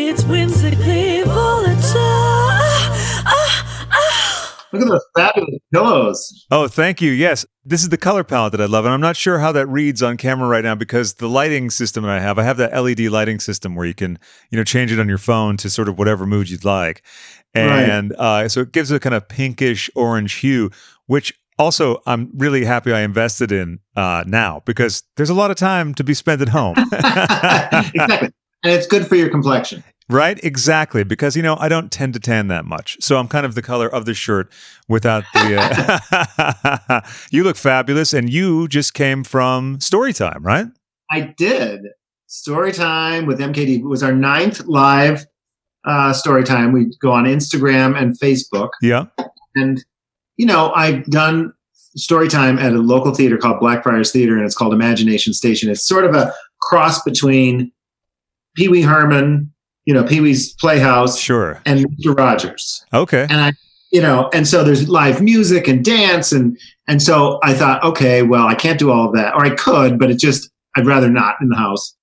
It's whimsically volatile. Look at those fabulous pillows. Oh, thank you. Yes. This is the color palette that I love. And I'm not sure how that reads on camera right now because the lighting system that I have that LED lighting system where you can, change it on your phone to sort of whatever mood you'd like. And so it gives a kind of pinkish orange hue, which also I'm really happy I invested in now because there's a lot of time to be spent at home. Exactly. And it's good for your complexion. Right? Exactly. Because, I don't tend to tan that much. So I'm kind of the color of the shirt without the... You look fabulous. And you just came from Storytime, right? I did. Storytime with MKD. It was our 9th live Storytime. We go on Instagram and Facebook. Yeah. And, I've done Storytime at a local theater called Blackfriars Theater, and it's called Imagination Station. It's sort of a cross between Pee Wee Herman, Pee Wee's Playhouse, sure, and Mr. Rogers. Okay. And and so there's live music and dance. And so I thought, okay, well, I can't do all of that, or I could, but I'd rather not in the house.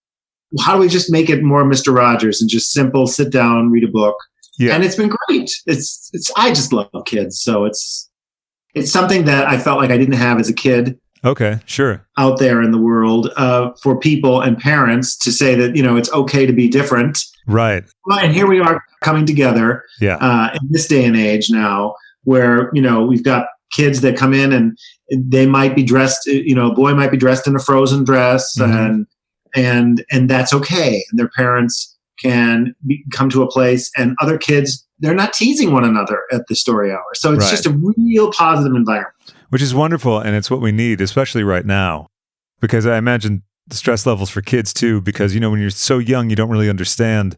How do we just make it more Mr. Rogers and just simple, sit down, read a book? Yeah. And it's been great. I just love kids. So it's something that I felt like I didn't have as a kid. Okay, sure. Out there in the world for people and parents to say that, it's okay to be different. Right. Well, and here we are coming together in this day and age now where, we've got kids that come in and they might be dressed, a boy might be dressed in a Frozen dress and that's okay. And their parents can come to a place and other kids, they're not teasing one another at the story hour. So it's just a real positive environment. Which is wonderful, and it's what we need, especially right now. Because I imagine the stress levels for kids, too, because, when you're so young, you don't really understand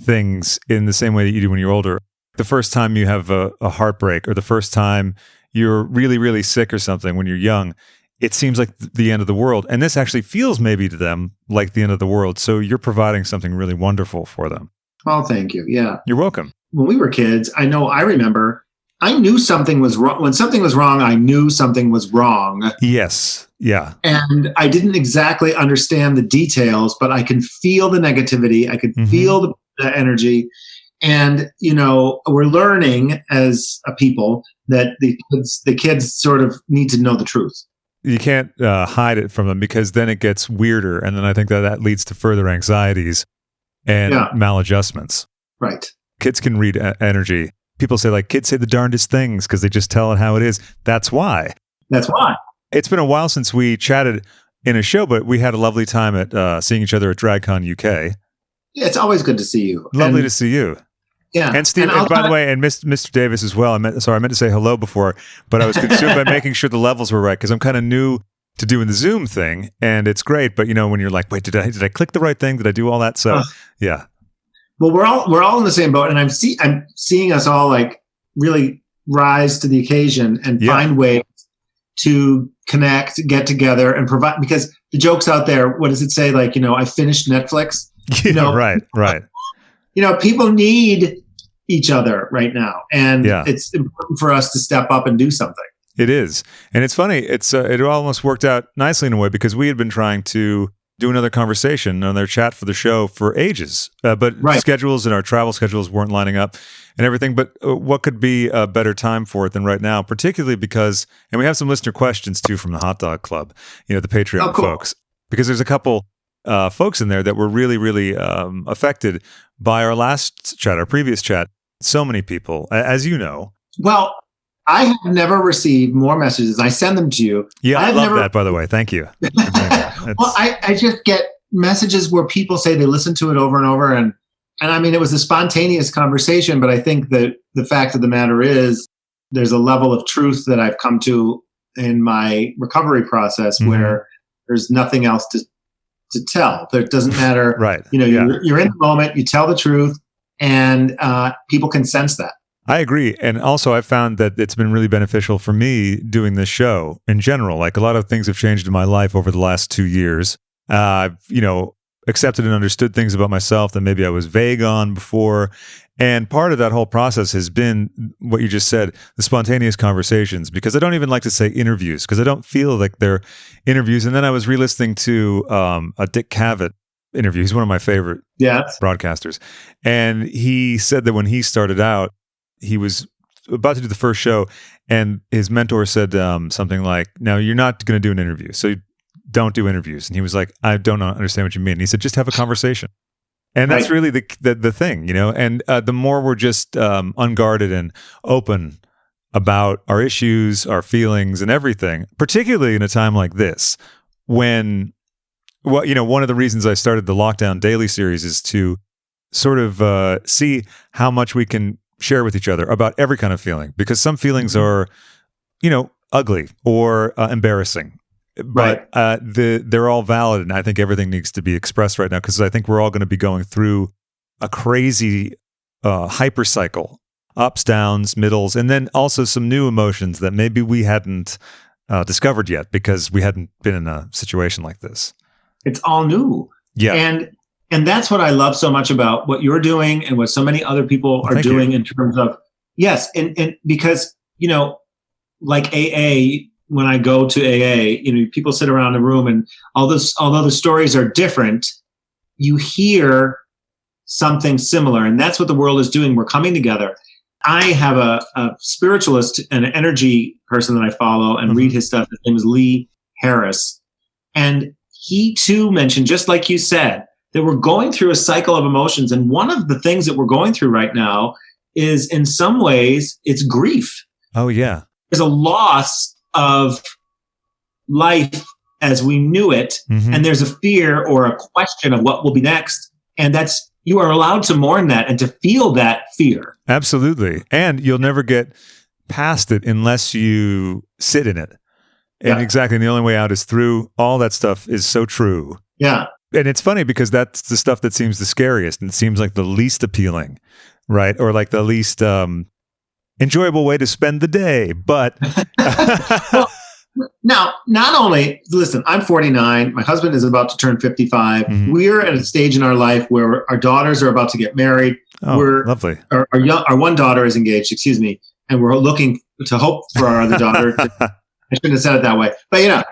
things in the same way that you do when you're older. The first time you have a heartbreak or the first time you're really, really sick or something when you're young, it seems like the end of the world. And this actually feels maybe to them like the end of the world. So you're providing something really wonderful for them. Oh, thank you. Yeah. You're welcome. When we were kids, I remember I knew something was wrong. When something was wrong, I knew something was wrong. Yes. Yeah. And I didn't exactly understand the details, but I can feel the negativity. I could feel the energy. And, we're learning as a people that the kids sort of need to know the truth. You can't hide it from them because then it gets weirder. And then I think that leads to further anxieties and maladjustments. Right. Kids can read energy. People say kids say the darndest things because they just tell it how it is. That's why. It's been a while since we chatted in a show, but we had a lovely time at seeing each other at DragCon UK. Yeah, it's always good to see you. Lovely to see you. Yeah. And Steve, and by the way, and Mr. Davis as well. I meant to say hello before, but I was consumed by making sure the levels were right because I'm kind of new to doing the Zoom thing, and it's great. But when you're like, wait, did I click the right thing? Did I do all that? So yeah. Well, we're all in the same boat, and I'm seeing us all really rise to the occasion and find ways to connect, get together, and provide. Because the joke's out there. What does it say? I finished Netflix. Right. People need each other right now, and it's important for us to step up and do something. It is, and it's funny. It almost worked out nicely in a way because we had been trying to do another conversation on their chat for the show for ages, but schedules and our travel schedules weren't lining up and everything. But what could be a better time for it than right now, particularly because, and we have some listener questions too from the Hot Dog Club, the Patreon folks, because there's a couple folks in there that were really, really affected by our last chat, our previous chat. So many people, as you know. Well, I have never received more messages. I send them to you. Yeah, I love that, by the way. Thank you. Well, I just get messages where people say they listen to it over and over. And I mean, it was a spontaneous conversation, but I think that the fact of the matter is there's a level of truth that I've come to in my recovery process where there's nothing else to tell. It doesn't matter. Right. You're in the moment, you tell the truth, and people can sense that. I agree. And also I've found that it's been really beneficial for me doing this show in general. A lot of things have changed in my life over the last 2 years. I've, accepted and understood things about myself that maybe I was vague on before. And part of that whole process has been what you just said, the spontaneous conversations, because I don't even like to say interviews because I don't feel like they're interviews. And then I was re-listening to a Dick Cavett interview. He's one of my favorite broadcasters. And he said that when he started out, he was about to do the first show, and his mentor said something like, "Now, you're not going to do an interview, so don't do interviews." And he was like, "I don't understand what you mean." And he said, "Just have a conversation." And that's really the thing, and the more we're just unguarded and open about our issues, our feelings, and everything, particularly in a time like this, when, one of the reasons I started the Lockdown Daily series is to sort of see how much we can share with each other about every kind of feeling, because some feelings are, ugly or embarrassing, but they're all valid, and I think everything needs to be expressed right now, because I think we're all going to be going through a crazy hyper cycle, ups, downs, middles, and then also some new emotions that maybe we hadn't discovered yet because we hadn't been in a situation like this. It's all new. Yeah. And that's what I love so much about what you're doing and what so many other people are doing in terms of, and because, like AA, when I go to AA, people sit around the room, and although the stories are different, you hear something similar. And that's what the world is doing. We're coming together. I have a spiritualist and an energy person that I follow and read his stuff. His name is Lee Harris. And he too mentioned, just like you said, that we're going through a cycle of emotions. And one of the things that we're going through right now is, in some ways, it's grief. Oh, yeah. There's a loss of life as we knew it. And there's a fear or a question of what will be next. And you are allowed to mourn that and to feel that fear. Absolutely. And you'll never get past it unless you sit in it. And exactly. And the only way out is through. All that stuff is so true. Yeah. And it's funny because that's the stuff that seems the scariest and seems like the least appealing, right? Or like the least enjoyable way to spend the day. But well, now, not only, listen, I'm 49. My husband is about to turn 55. We're at a stage in our life where our daughters are about to get married. Oh, lovely. Our one daughter is engaged, and we're looking to hope for our other daughter. I shouldn't have said it that way. But,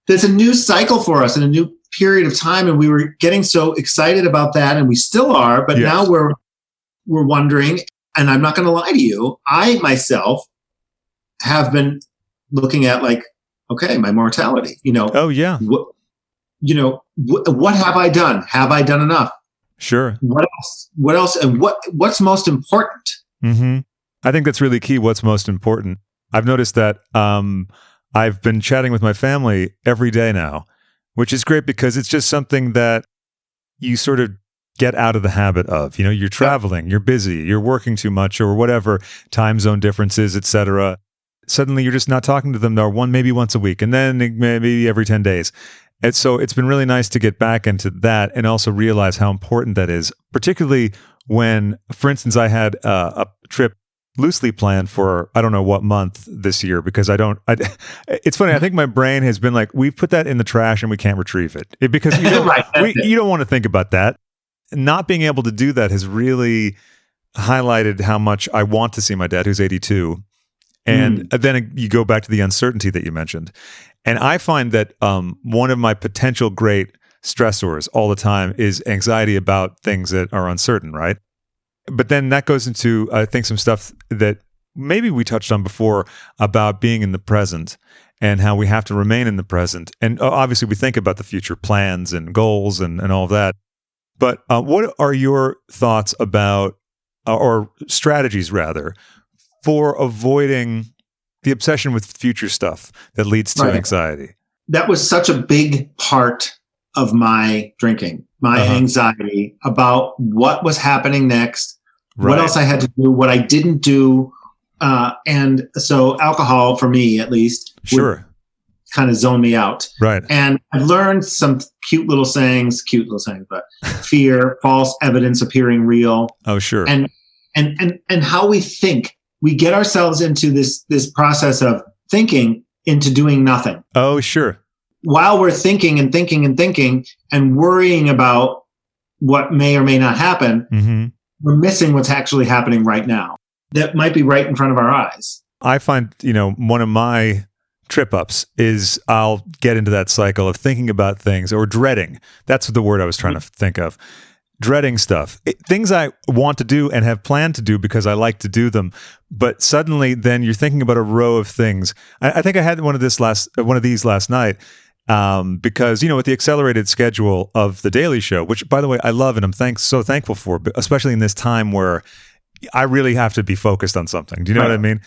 there's a new cycle for us and a new period of time, and we were getting so excited about that, and we still are, but now we're wondering, and I'm not going to lie to you, I myself have been looking at my mortality, Oh yeah. What have I done? Have I done enough? Sure. What else? And what's most important? I think that's really key. What's most important? I've noticed that I've been chatting with my family every day now, which is great because it's just something that you sort of get out of the habit of. You're traveling, you're busy, you're working too much or whatever, time zone differences, etc. Suddenly you're just not talking to them maybe once a week, and then maybe every 10 days. And so it's been really nice to get back into that and also realize how important that is, particularly when, for instance, I had a trip loosely planned for I don't know what month this year, because it's funny, I think my brain has been like, we've put that in the trash and we can't retrieve it because you don't want to think about that. Not being able to do that has really highlighted how much I want to see my dad, who's 82. And then you go back to the uncertainty that you mentioned. And I find that one of my potential great stressors all the time is anxiety about things that are uncertain, right? But then that goes into, I think, some stuff that maybe we touched on before about being in the present and how we have to remain in the present. And obviously we think about the future plans and goals and all of that. But what are your thoughts about, or strategies rather, for avoiding the obsession with future stuff that leads to anxiety? That was such a big part of my drinking, my anxiety about what was happening next, what else I had to do, what I didn't do. And so alcohol, for me at least, would kind of zone me out. Right. And I've learned some cute little sayings, but fear, false evidence appearing real. Oh, sure. And how we think. We get ourselves into this process of thinking into doing nothing. Oh, sure. While we're thinking and thinking and thinking and worrying about what may or may not happen, we're missing what's actually happening right now. That might be right in front of our eyes. I find, one of my trip ups is I'll get into that cycle of thinking about things or dreading. That's the word I was trying to think of. Dreading stuff, things I want to do and have planned to do because I like to do them. But suddenly then you're thinking about a row of things. I think I had one of these last night. Because, with the accelerated schedule of the Daily Show, which, by the way, I love and I'm so thankful for, especially in this time where I really have to be focused on something. Do you know what I mean?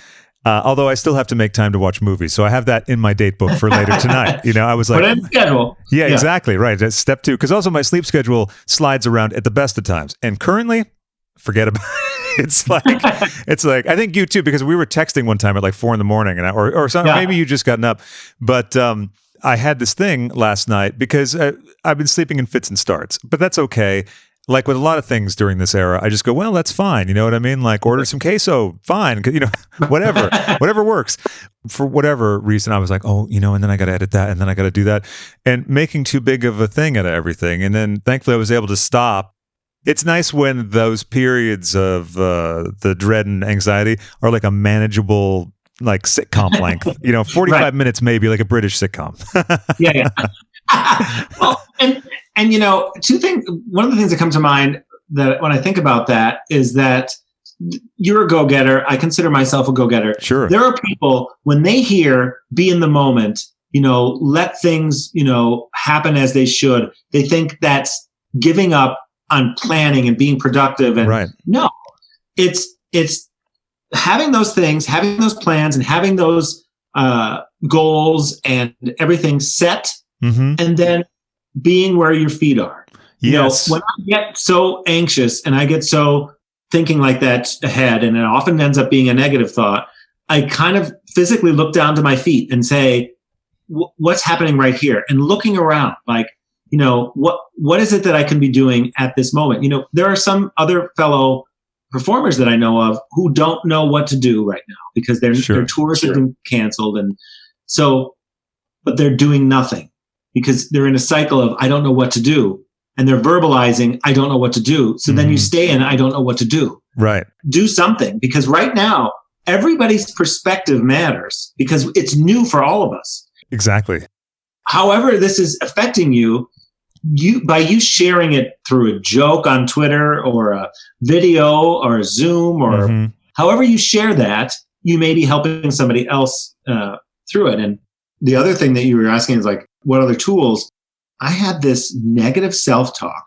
Although I still have to make time to watch movies. So I have that in my date book for later tonight. I was like... Put in schedule. Yeah, exactly. Right. That's step 2. Because also my sleep schedule slides around at the best of times. And currently, forget about it. It's like, I think you too, because we were texting one time at like 4 a.m. or something. Maybe you just gotten up. But... I had this thing last night because I've been sleeping in fits and starts, but that's okay. Like with a lot of things during this era, I just go, well, that's fine. You know what I mean? Like order some queso, fine. Whatever works. For whatever reason, I was like, and then I got to edit that, and then I got to do that, and making too big of a thing out of everything. And then thankfully I was able to stop. It's nice when those periods of the dread and anxiety are like a manageable like sitcom length, 45 minutes, maybe like a British sitcom. Yeah. Well, and two things. One of the things that come to mind that when I think about that is that you're a go-getter. I consider myself a go-getter. Sure. There are people when they hear be in the moment, let things, happen as they should. They think that's giving up on planning and being productive. And no, it's having those things, having those plans, and having those goals and everything set, and then being where your feet are. Yes. When I get so anxious and I get so thinking like that ahead, and it often ends up being a negative thought, I kind of physically look down to my feet and say, what's happening right here? And looking around, like, what is it that I can be doing at this moment? There are some other fellow performers that I know of who don't know what to do right now because their tours have been canceled. And so, but they're doing nothing because they're in a cycle of, I don't know what to do. And they're verbalizing, I don't know what to do. So then you stay in, I don't know what to do. Right. Do something, because right now, everybody's perspective matters because it's new for all of us. Exactly. However this is affecting you, by you sharing it through a joke on Twitter or a video or a Zoom or however you share that, you may be helping somebody else through it. And the other thing that you were asking is like, what other tools? I had this negative self-talk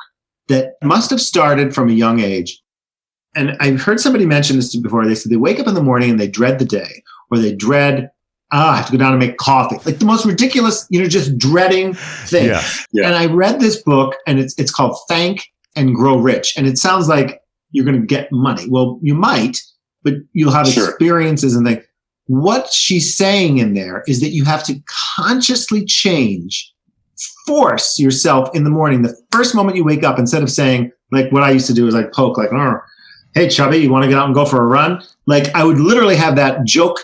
that must have started from a young age. And I've heard somebody mention this before. They said they wake up in the morning and they dread the day, or they dread, I have to go down and make coffee. Like the most ridiculous, just dreading thing. Yeah. And I read this book, and it's called Thank and Grow Rich. And it sounds like you're going to get money. Well, you might, but you'll have experiences and things. What she's saying in there is that you have to consciously force yourself in the morning. The first moment you wake up, instead of saying, like what I used to do is like poke, like, oh, hey, Chubby, you want to get out and go for a run? Like I would literally have that joke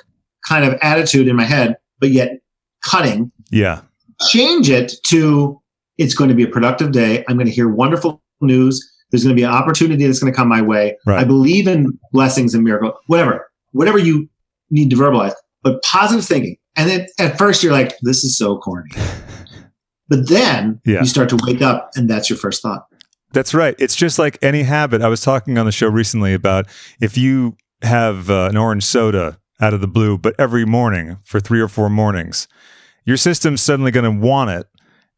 kind of attitude in my head, but yet cutting. Yeah. Change it to, it's going to be a productive day. I'm going to hear wonderful news. There's going to be an opportunity that's going to come my way. Right. I believe in blessings and miracles, whatever you need to verbalize, but positive thinking. And then at first you're like, this is so corny. But then you start to wake up, and that's your first thought. That's right. It's just like any habit. I was talking on the show recently about if you have an orange soda out of the blue, but every morning for 3 or 4 mornings, your system's suddenly going to want it.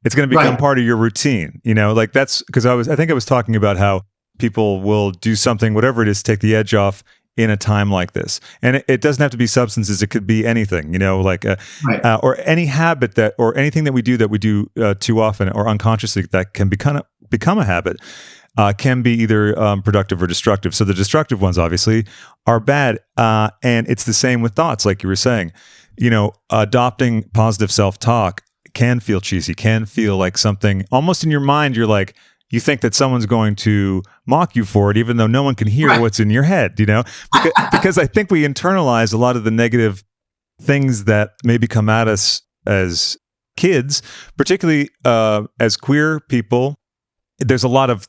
It's going to become part of your routine. Like that's because I think I was talking about how people will do something, whatever it is, to take the edge off in a time like this. And it doesn't have to be substances. It could be anything, like, or any habit or anything that we do too often or unconsciously that can become a habit. Can be either productive or destructive. So the destructive ones obviously are bad. And it's the same with thoughts, like you were saying. Adopting positive self-talk can feel cheesy, can feel like something almost in your mind. You're like, you think that someone's going to mock you for it, even though no one can hear what's in your head, because I think we internalize a lot of the negative things that maybe come at us as kids, particularly as queer people. There's a lot of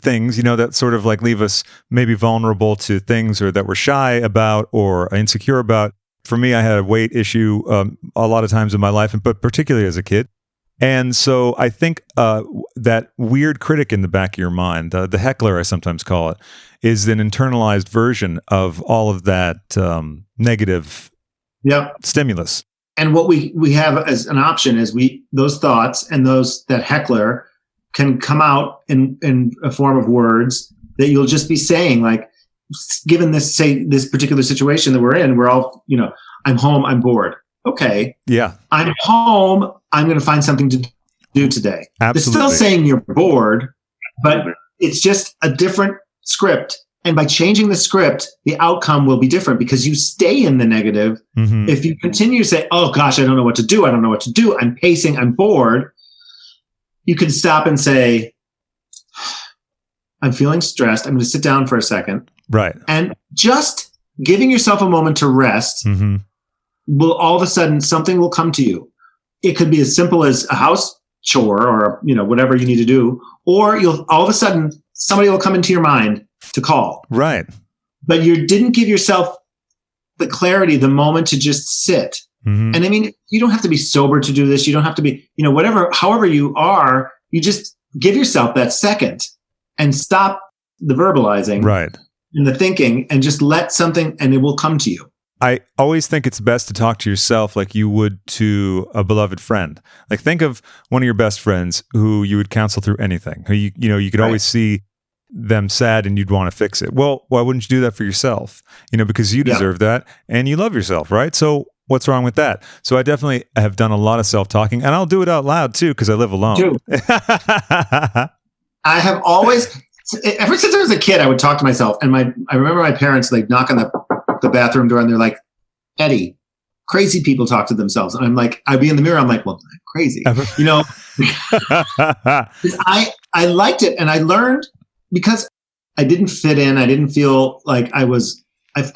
things, that sort of like leave us maybe vulnerable to things or that we're shy about or insecure about. For me, I had a weight issue a lot of times in my life, but particularly as a kid. And so I think that weird critic in the back of your mind, the heckler, I sometimes call it, is an internalized version of all of that negative stimulus. And what we have as an option is those thoughts and that heckler can come out in a form of words that you'll just be saying, like, given this particular situation that we're in, we're all, I'm home, I'm bored. Okay. Yeah. I'm home. I'm going to find something to do today. Absolutely. It's still saying you're bored, but it's just a different script. And by changing the script, the outcome will be different because you stay in the negative. Mm-hmm. If you continue to say, oh gosh, I don't know what to do. I don't know what to do. I'm pacing. I'm bored. You can stop and say, I'm feeling stressed. I'm going to sit down for a second. Right. And just giving yourself a moment to rest will all of a sudden something will come to you. It could be as simple as a house chore or, whatever you need to do, or all of a sudden somebody will come into your mind to call. Right. But you didn't give yourself the clarity, the moment to just sit. Mm-hmm. And I mean, you don't have to be sober to do this. You don't have to be, however you are, you just give yourself that second and stop the verbalizing. Right. And the thinking and just let something and it will come to you. I always think it's best to talk to yourself like you would to a beloved friend. Like think of one of your best friends who you would counsel through anything. Who you could always see them sad and you'd want to fix it. Well, why wouldn't you do that for yourself? Because you deserve that and you love yourself, right? So what's wrong with that? So I definitely have done a lot of self-talking and I'll do it out loud too because I live alone. I have always, ever since I was a kid, I would talk to myself and I remember my parents knock on the bathroom door and they're like, Eddie, crazy people talk to themselves. And I'm like, I'd be in the mirror. I'm like, well, I'm crazy, I liked it. And I learned because I didn't fit in. I didn't feel like I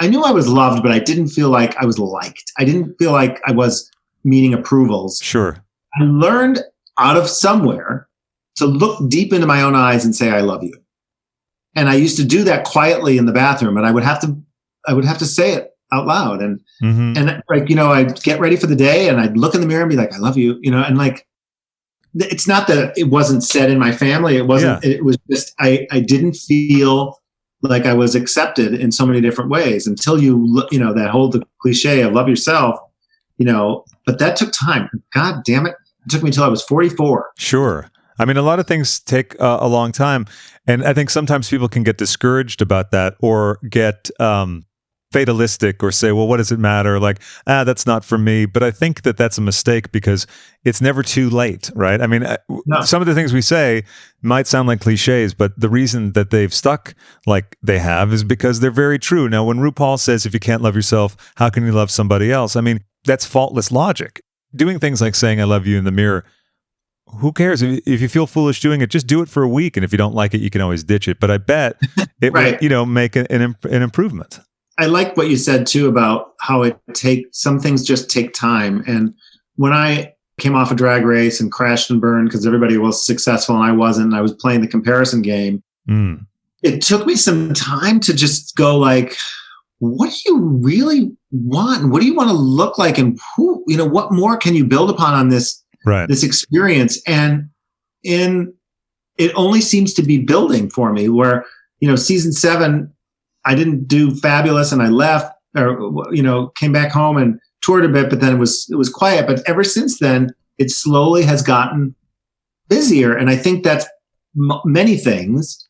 knew I was loved, but I didn't feel like I was liked. I didn't feel like I was meeting approvals. Sure. I learned out of somewhere to look deep into my own eyes and say, I love you. And I used to do that quietly in the bathroom and I would have to say it out loud. And, I'd get ready for the day and I'd look in the mirror and be like, I love you, and it's not that it wasn't said in my family. It wasn't, It was just, I didn't feel like I was accepted in so many different ways until that whole the cliche of love yourself, but that took time. God damn it. It took me until I was 44. Sure. I mean, a lot of things take a long time. And I think sometimes people can get discouraged about that or get fatalistic or say, well, what does it matter? Like, that's not for me. But I think that that's a mistake because it's never too late, right? I mean, some of the things we say might sound like cliches, but the reason that they've stuck like they have is because they're very true. Now, when RuPaul says, if you can't love yourself, how can you love somebody else? I mean, that's faultless logic. Doing things like saying, I love you in the mirror, who cares? If you feel foolish doing it, just do it for a week. And if you don't like it, you can always ditch it. But I bet it would, make an improvement. I like what you said too about how some things just take time. And when I came off a drag race and crashed and burned because everybody was successful and I wasn't, and I was playing the comparison game. It took me some time to just go like, what do you really want? And what do you want to look like? And what more can you build upon on this experience? And it only seems to be building for me where, season 7, I didn't do fabulous and I left or, came back home and toured a bit, but then it was quiet. But ever since then, it slowly has gotten busier. And I think that's many things,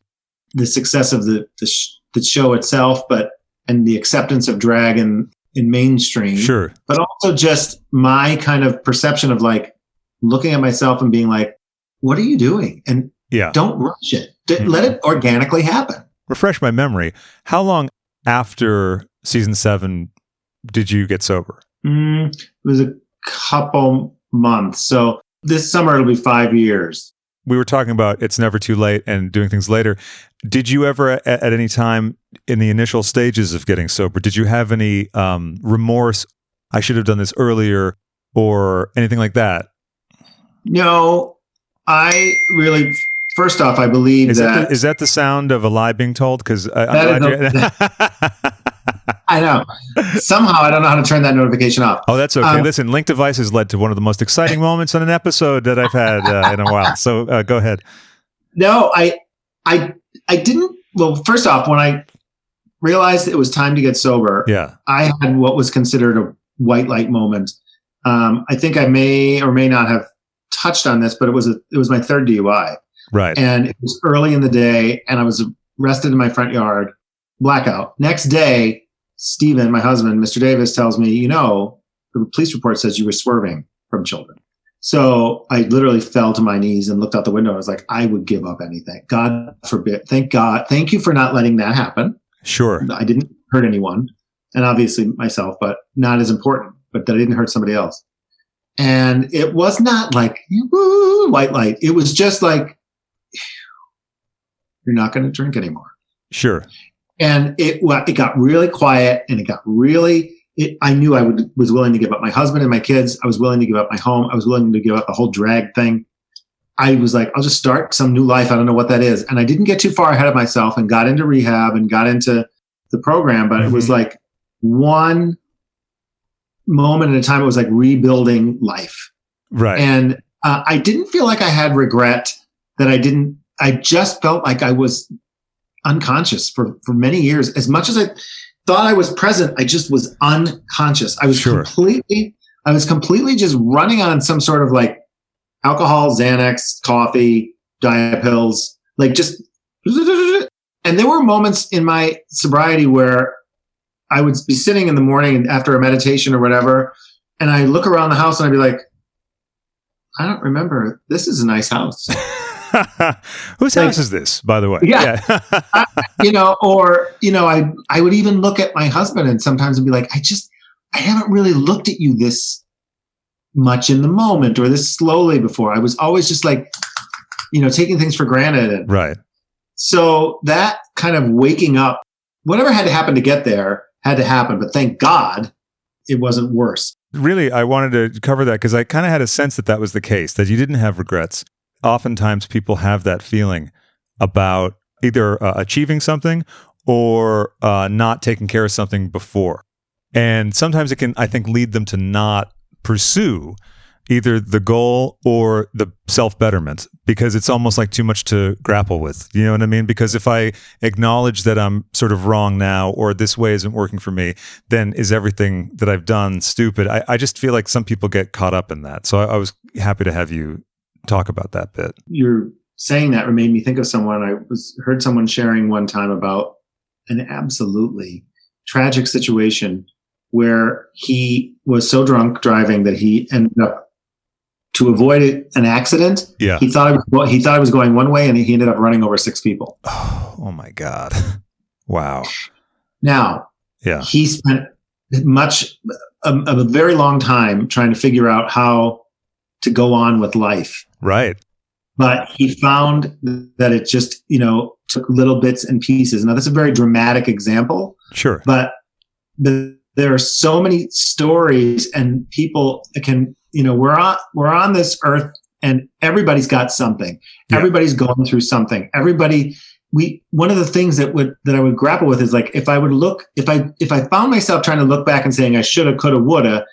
the success of the show itself, and the acceptance of drag in mainstream. Sure. But also just my kind of perception of looking at myself and being like, what are you doing? And don't rush it. Let it organically happen. Refresh my memory. How long after season 7 did you get sober? It was a couple months. So this summer it'll be 5 years. We were talking about it's never too late and doing things later. Did you ever, at any time in the initial stages of getting sober, did you have any remorse? I should have done this earlier or anything like that? No, I really... First off, I believe is that the sound of a lie being told? Because I I know. Somehow I don't know how to turn that notification off. Oh, that's okay. Listen, Link Devices led to one of the most exciting moments on an episode that I've had in a while. So go ahead. No, I didn't. Well, first off, when I realized it was time to get sober, I had what was considered a white light moment. I think I may or may not have touched on this, but it was my third DUI. Right. And it was early in the day, and I was arrested in my front yard, blackout. Next day, Stephen, my husband, Mr. Davis, tells me, the police report says you were swerving from children. So I literally fell to my knees and looked out the window. I was like, I would give up anything. God forbid. Thank God. Thank you for not letting that happen. Sure. I didn't hurt anyone, and obviously myself, but not as important, but that I didn't hurt somebody else. And it was not like, woo, white light. It was just like, you're not going to drink anymore. Sure. And it got really quiet, and it got really, I knew I was willing to give up my husband and my kids. I was willing to give up my home. I was willing to give up the whole drag thing. I was like, I'll just start some new life. I don't know what that is. And I didn't get too far ahead of myself and got into rehab and got into the program. But it was like one moment at a time. It was like rebuilding life. Right. And I didn't feel like I had regret that I just felt like I was unconscious for many years. As much as I thought I was present, I just was unconscious. I was completely just running on some sort of like alcohol, Xanax, coffee, diet pills, like just, and there were moments in my sobriety where I would be sitting in the morning after a meditation or whatever, and I look around the house and I'd be like, I don't remember. This is a nice house. Whose house is this, by the way? Yeah. I would even look at my husband and sometimes I'd be like, I haven't really looked at you this much in the moment or this slowly before. I was always just like, taking things for granted. Right. So that kind of waking up, whatever had to happen to get there had to happen, but thank God it wasn't worse. Really, I wanted to cover that because I kind of had a sense that was the case, that you didn't have regrets. Oftentimes people have that feeling about either achieving something or not taking care of something before. And sometimes it can, I think, lead them to not pursue either the goal or the self-betterment because it's almost like too much to grapple with. You know what I mean? Because if I acknowledge that I'm sort of wrong now or this way isn't working for me, then is everything that I've done stupid? I just feel like some people get caught up in that. So I was happy to have you talk about that bit. You're saying that made me think of someone. I heard someone sharing one time about an absolutely tragic situation where he was so drunk driving that he ended up, to avoid an accident, he thought he was going one way and he ended up running over 6 people. Oh my God. Wow. Now, he spent a very long time trying to figure out how to go on with life. Right. But he found that it just, took little bits and pieces. Now, that's a very dramatic example. Sure. But there are so many stories and people that can, we're on this earth and everybody's got something. Yeah. Everybody's going through something. One of the things that I would grapple with is like, if I found myself trying to look back and saying I shoulda, coulda, woulda,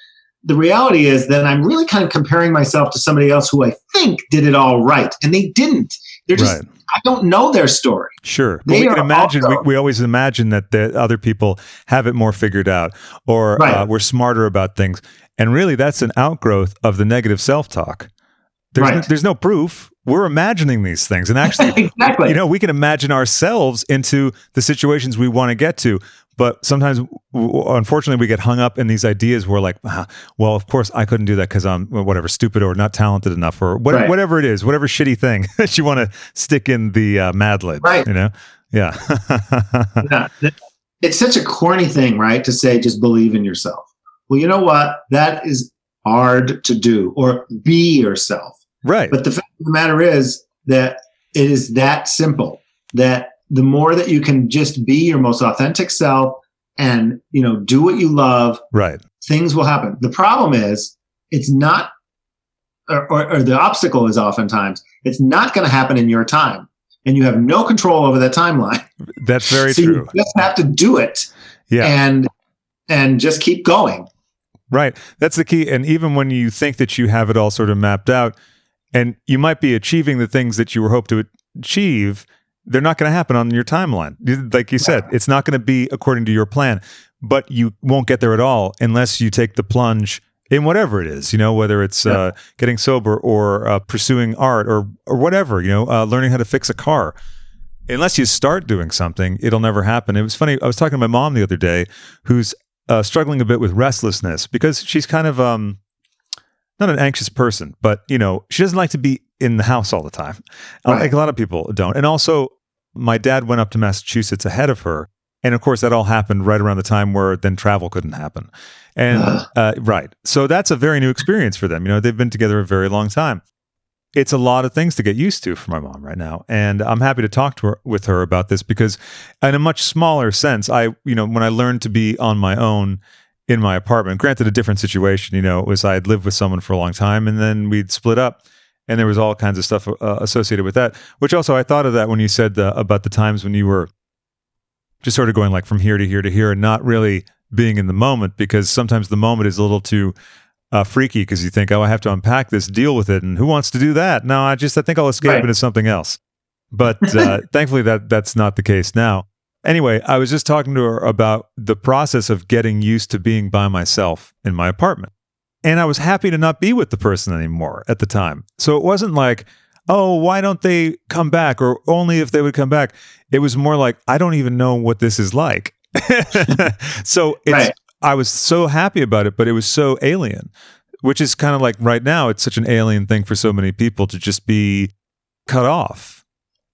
the reality is that I'm really kind of comparing myself to somebody else who I think did it all right. And they didn't. They're just, I don't know their story. Sure. But we can imagine, we always imagine that the other people have it more figured out or we're smarter about things. And really that's an outgrowth of the negative self-talk. There's no proof. We're imagining these things. And actually, exactly. We can imagine ourselves into the situations we want to get to. But sometimes, unfortunately, we get hung up in these ideas where like, well, of course, I couldn't do that because I'm stupid or not talented enough or whatever it is, whatever shitty thing that you want to stick in the Mad Lib, Yeah. Yeah. It's such a corny thing, right? To say, just believe in yourself. Well, you know what? That is hard to do, or be yourself. Right. But the fact of the matter is that it is that simple, that the more that you can just be your most authentic self and, do what you love, things will happen. The problem is it's not, or the obstacle is oftentimes it's not going to happen in your time and you have no control over that timeline. That's very true. You just have to do it. Yeah. And and just keep going. Right. That's the key. And even when you think that you have it all sort of mapped out, and you might be achieving the things that you were hoped to achieve, they're not going to happen on your timeline. Like you said, it's not going to be according to your plan, but you won't get there at all unless you take the plunge in whatever it is, whether it's getting sober or pursuing art or whatever, learning how to fix a car. Unless you start doing something, it'll never happen. It was funny. I was talking to my mom the other day, who's struggling a bit with restlessness because she's kind of not an anxious person, but she doesn't like to be in the house all the time. Right. Like a lot of people don't. And also, my dad went up to Massachusetts ahead of her, and of course, that all happened right around the time where then travel couldn't happen. And right, so that's a very new experience for them. They've been together a very long time. It's a lot of things to get used to for my mom right now. And I'm happy to talk with her about this because in a much smaller sense, when I learned to be on my own in my apartment, granted a different situation, it was I had lived with someone for a long time and then we'd split up and there was all kinds of stuff associated with that, which also I thought of that when you said about the times when you were just sort of going like from here to here to here and not really being in the moment, because sometimes the moment is a little too freaky because you think, I have to unpack this, deal with it, and who wants to do that? No, I think I'll escape into something else. But thankfully that's not the case now. Anyway, I was just talking to her about the process of getting used to being by myself in my apartment. And I was happy to not be with the person anymore at the time. So it wasn't like, oh, why don't they come back? Or only if they would come back. It was more like, I don't even know what this is like. So I was so happy about it, but it was so alien, which is kind of like right now, it's such an alien thing for so many people to just be cut off.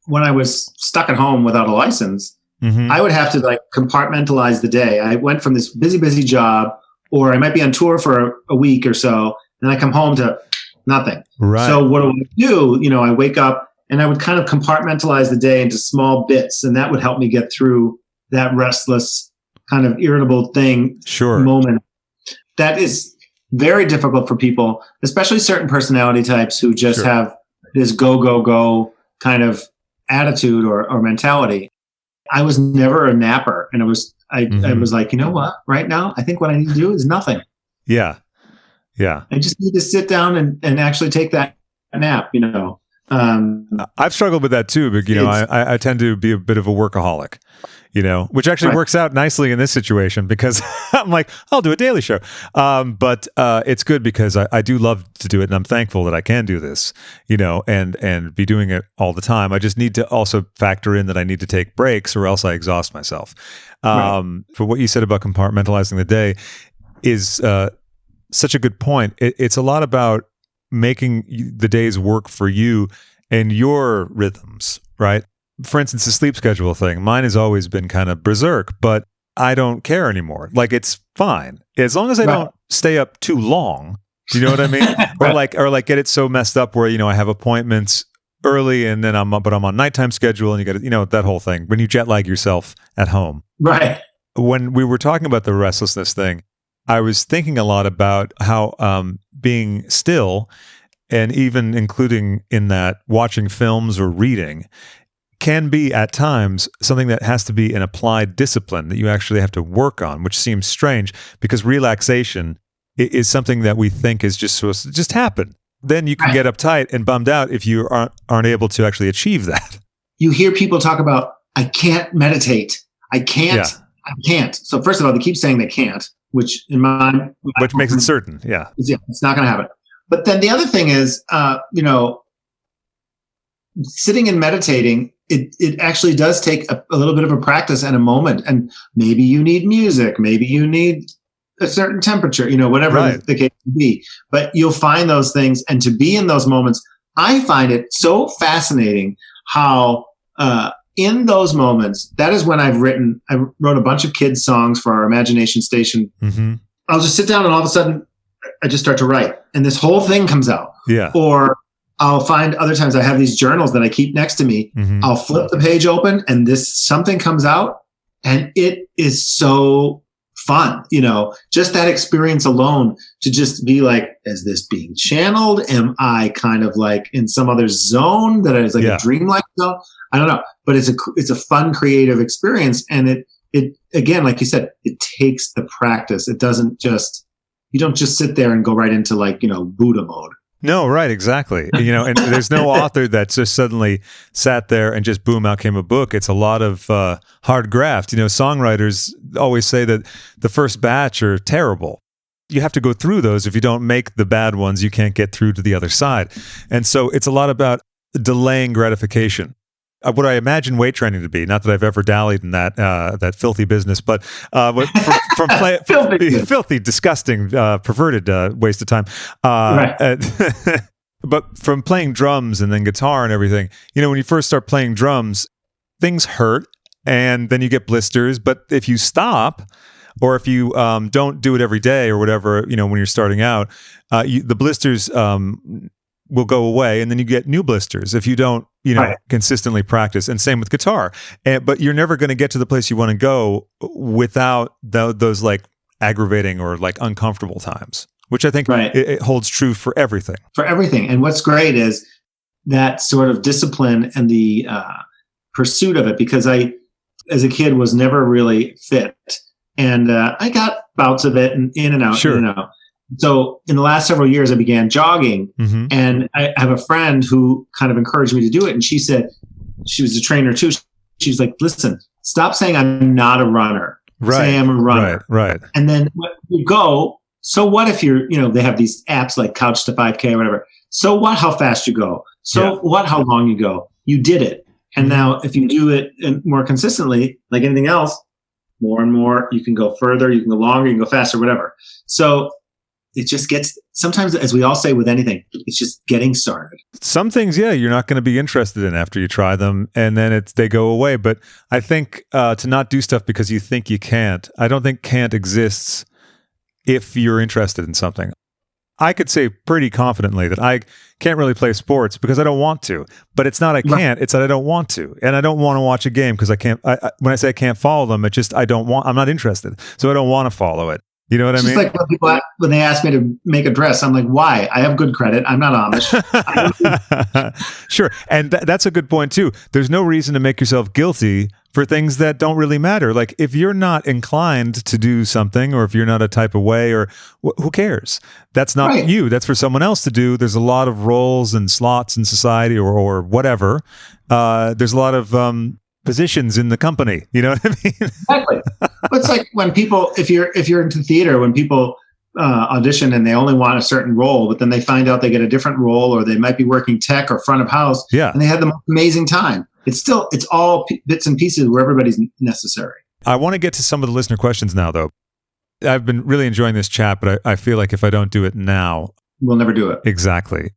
When I was stuck at home without a license, I would have to compartmentalize the day. I went from this busy job, or I might be on tour for a week or so, and I come home to nothing. Right. So what do I do? I wake up and I would kind of compartmentalize the day into small bits, and that would help me get through that restless, kind of irritable moment. That is very difficult for people, especially certain personality types who just have this go kind of attitude or mentality. I was never a napper, and I was like, you know what? Right now, I think what I need to do is nothing. Yeah. I just need to sit down and actually take that nap. I've struggled with that too, but I tend to be a bit of a workaholic, which actually works out nicely in this situation because I'm like, I'll do a daily show. But it's good because I do love to do it, and I'm thankful that I can do this, and be doing it all the time. I just need to also factor in that I need to take breaks or else I exhaust myself. For what you said about compartmentalizing the day is such a good point. It's a lot about making the days work for you and your rhythms, right? For instance, the sleep schedule thing, mine has always been kind of berserk, but I don't care anymore. Like, it's fine as long as I don't stay up too long. Do you know what I mean? or like get it so messed up where, I have appointments early and then I'm on nighttime schedule, and you got to, that whole thing when you jet lag yourself at home. Right. When we were talking about the restlessness thing, I was thinking a lot about how being still, and even including in that watching films or reading, can be at times something that has to be an applied discipline that you actually have to work on, which seems strange because relaxation is something that we think is just supposed to just happen. Then you can get uptight and bummed out if you aren't able to actually achieve that. You hear people talk about, I can't meditate. I can't. So first of all, they keep saying they can't, which in my which makes it certain. Yeah, it's not going to happen. But then the other thing is, sitting and meditating, it actually does take a little bit of a practice and a moment. And maybe you need music, maybe you need a certain temperature, whatever the case may be. But you'll find those things, and to be in those moments, I find it so fascinating how in those moments, that is when I wrote a bunch of kids' songs for our Imagination Station. Mm-hmm. I'll just sit down and all of a sudden I just start to write, and this whole thing comes out. Yeah. Or I'll find other times I have these journals that I keep next to me. Mm-hmm. I'll flip the page open and something comes out, and it is so fun, just that experience alone to just be like, is this being channeled? Am I kind of like in some other zone that is like a dreamlike zone? I don't know, but it's a fun, creative experience, and it, again, like you said, it takes the practice. It doesn't just, you don't just sit there and go right into like, Buddha mode. No, right, exactly. And there's no author that just suddenly sat there and just boom, out came a book. It's a lot of hard graft. Songwriters always say that the first batch are terrible. You have to go through those. If you don't make the bad ones, you can't get through to the other side. And so it's a lot about delaying gratification. What I imagine weight training to be, not that I've ever dallied in that filthy business, but filthy, disgusting, perverted waste of time. Right. But from playing drums and then guitar and everything, when you first start playing drums, things hurt and then you get blisters. But if you stop, or if you don't do it every day or whatever, when you're starting out, the blisters will go away, and then you get new blisters if you don't, consistently practice. And same with guitar. But you're never going to get to the place you want to go without those like aggravating or like uncomfortable times, which I think it holds true for everything. For everything. And what's great is that sort of discipline and the pursuit of it, because I, as a kid, was never really fit. And I got bouts of it and in and out. Sure. So in the last several years, I began jogging, and I have a friend who kind of encouraged me to do it. And she said, she was a trainer too. She was like, listen, stop saying I'm not a runner. Right. Say I'm a runner. Right. And then when you go, so what if you're, they have these apps like Couch to 5K or whatever. So what, how fast you go? So what, how long you go? You did it. And now if you do it more consistently, like anything else, more and more, you can go further, you can go longer, you can go faster, whatever. So it just gets, sometimes, as we all say with anything, it's just getting started. Some things, you're not going to be interested in after you try them, and then they go away. But I think to not do stuff because you think you can't, I don't think can't exists if you're interested in something. I could say pretty confidently that I can't really play sports because I don't want to. But it's not I can't, it's that I don't want to. And I don't want to watch a game because I can't. When I say I can't follow them, it's just I'm not interested. So I don't want to follow it. You know what I mean? Just like when they ask me to make a dress, I'm like, why? I have good credit. I'm not Amish. Sure. And that's a good point too. There's no reason to make yourself guilty for things that don't really matter. Like if you're not inclined to do something, or if you're not a type of way, or who cares? That's not you. That's for someone else to do. There's a lot of roles and slots in society or whatever. There's a lot of positions in the company. You know what I mean? Exactly. It's like when people, if you're into theater, when people audition and they only want a certain role, but then they find out they get a different role, or they might be working tech or front of house, and they had the most amazing time. It's all bits and pieces where everybody's necessary. I want to get to some of the listener questions now, though. I've been really enjoying this chat, but I feel like if I don't do it now, we'll never do it. Exactly.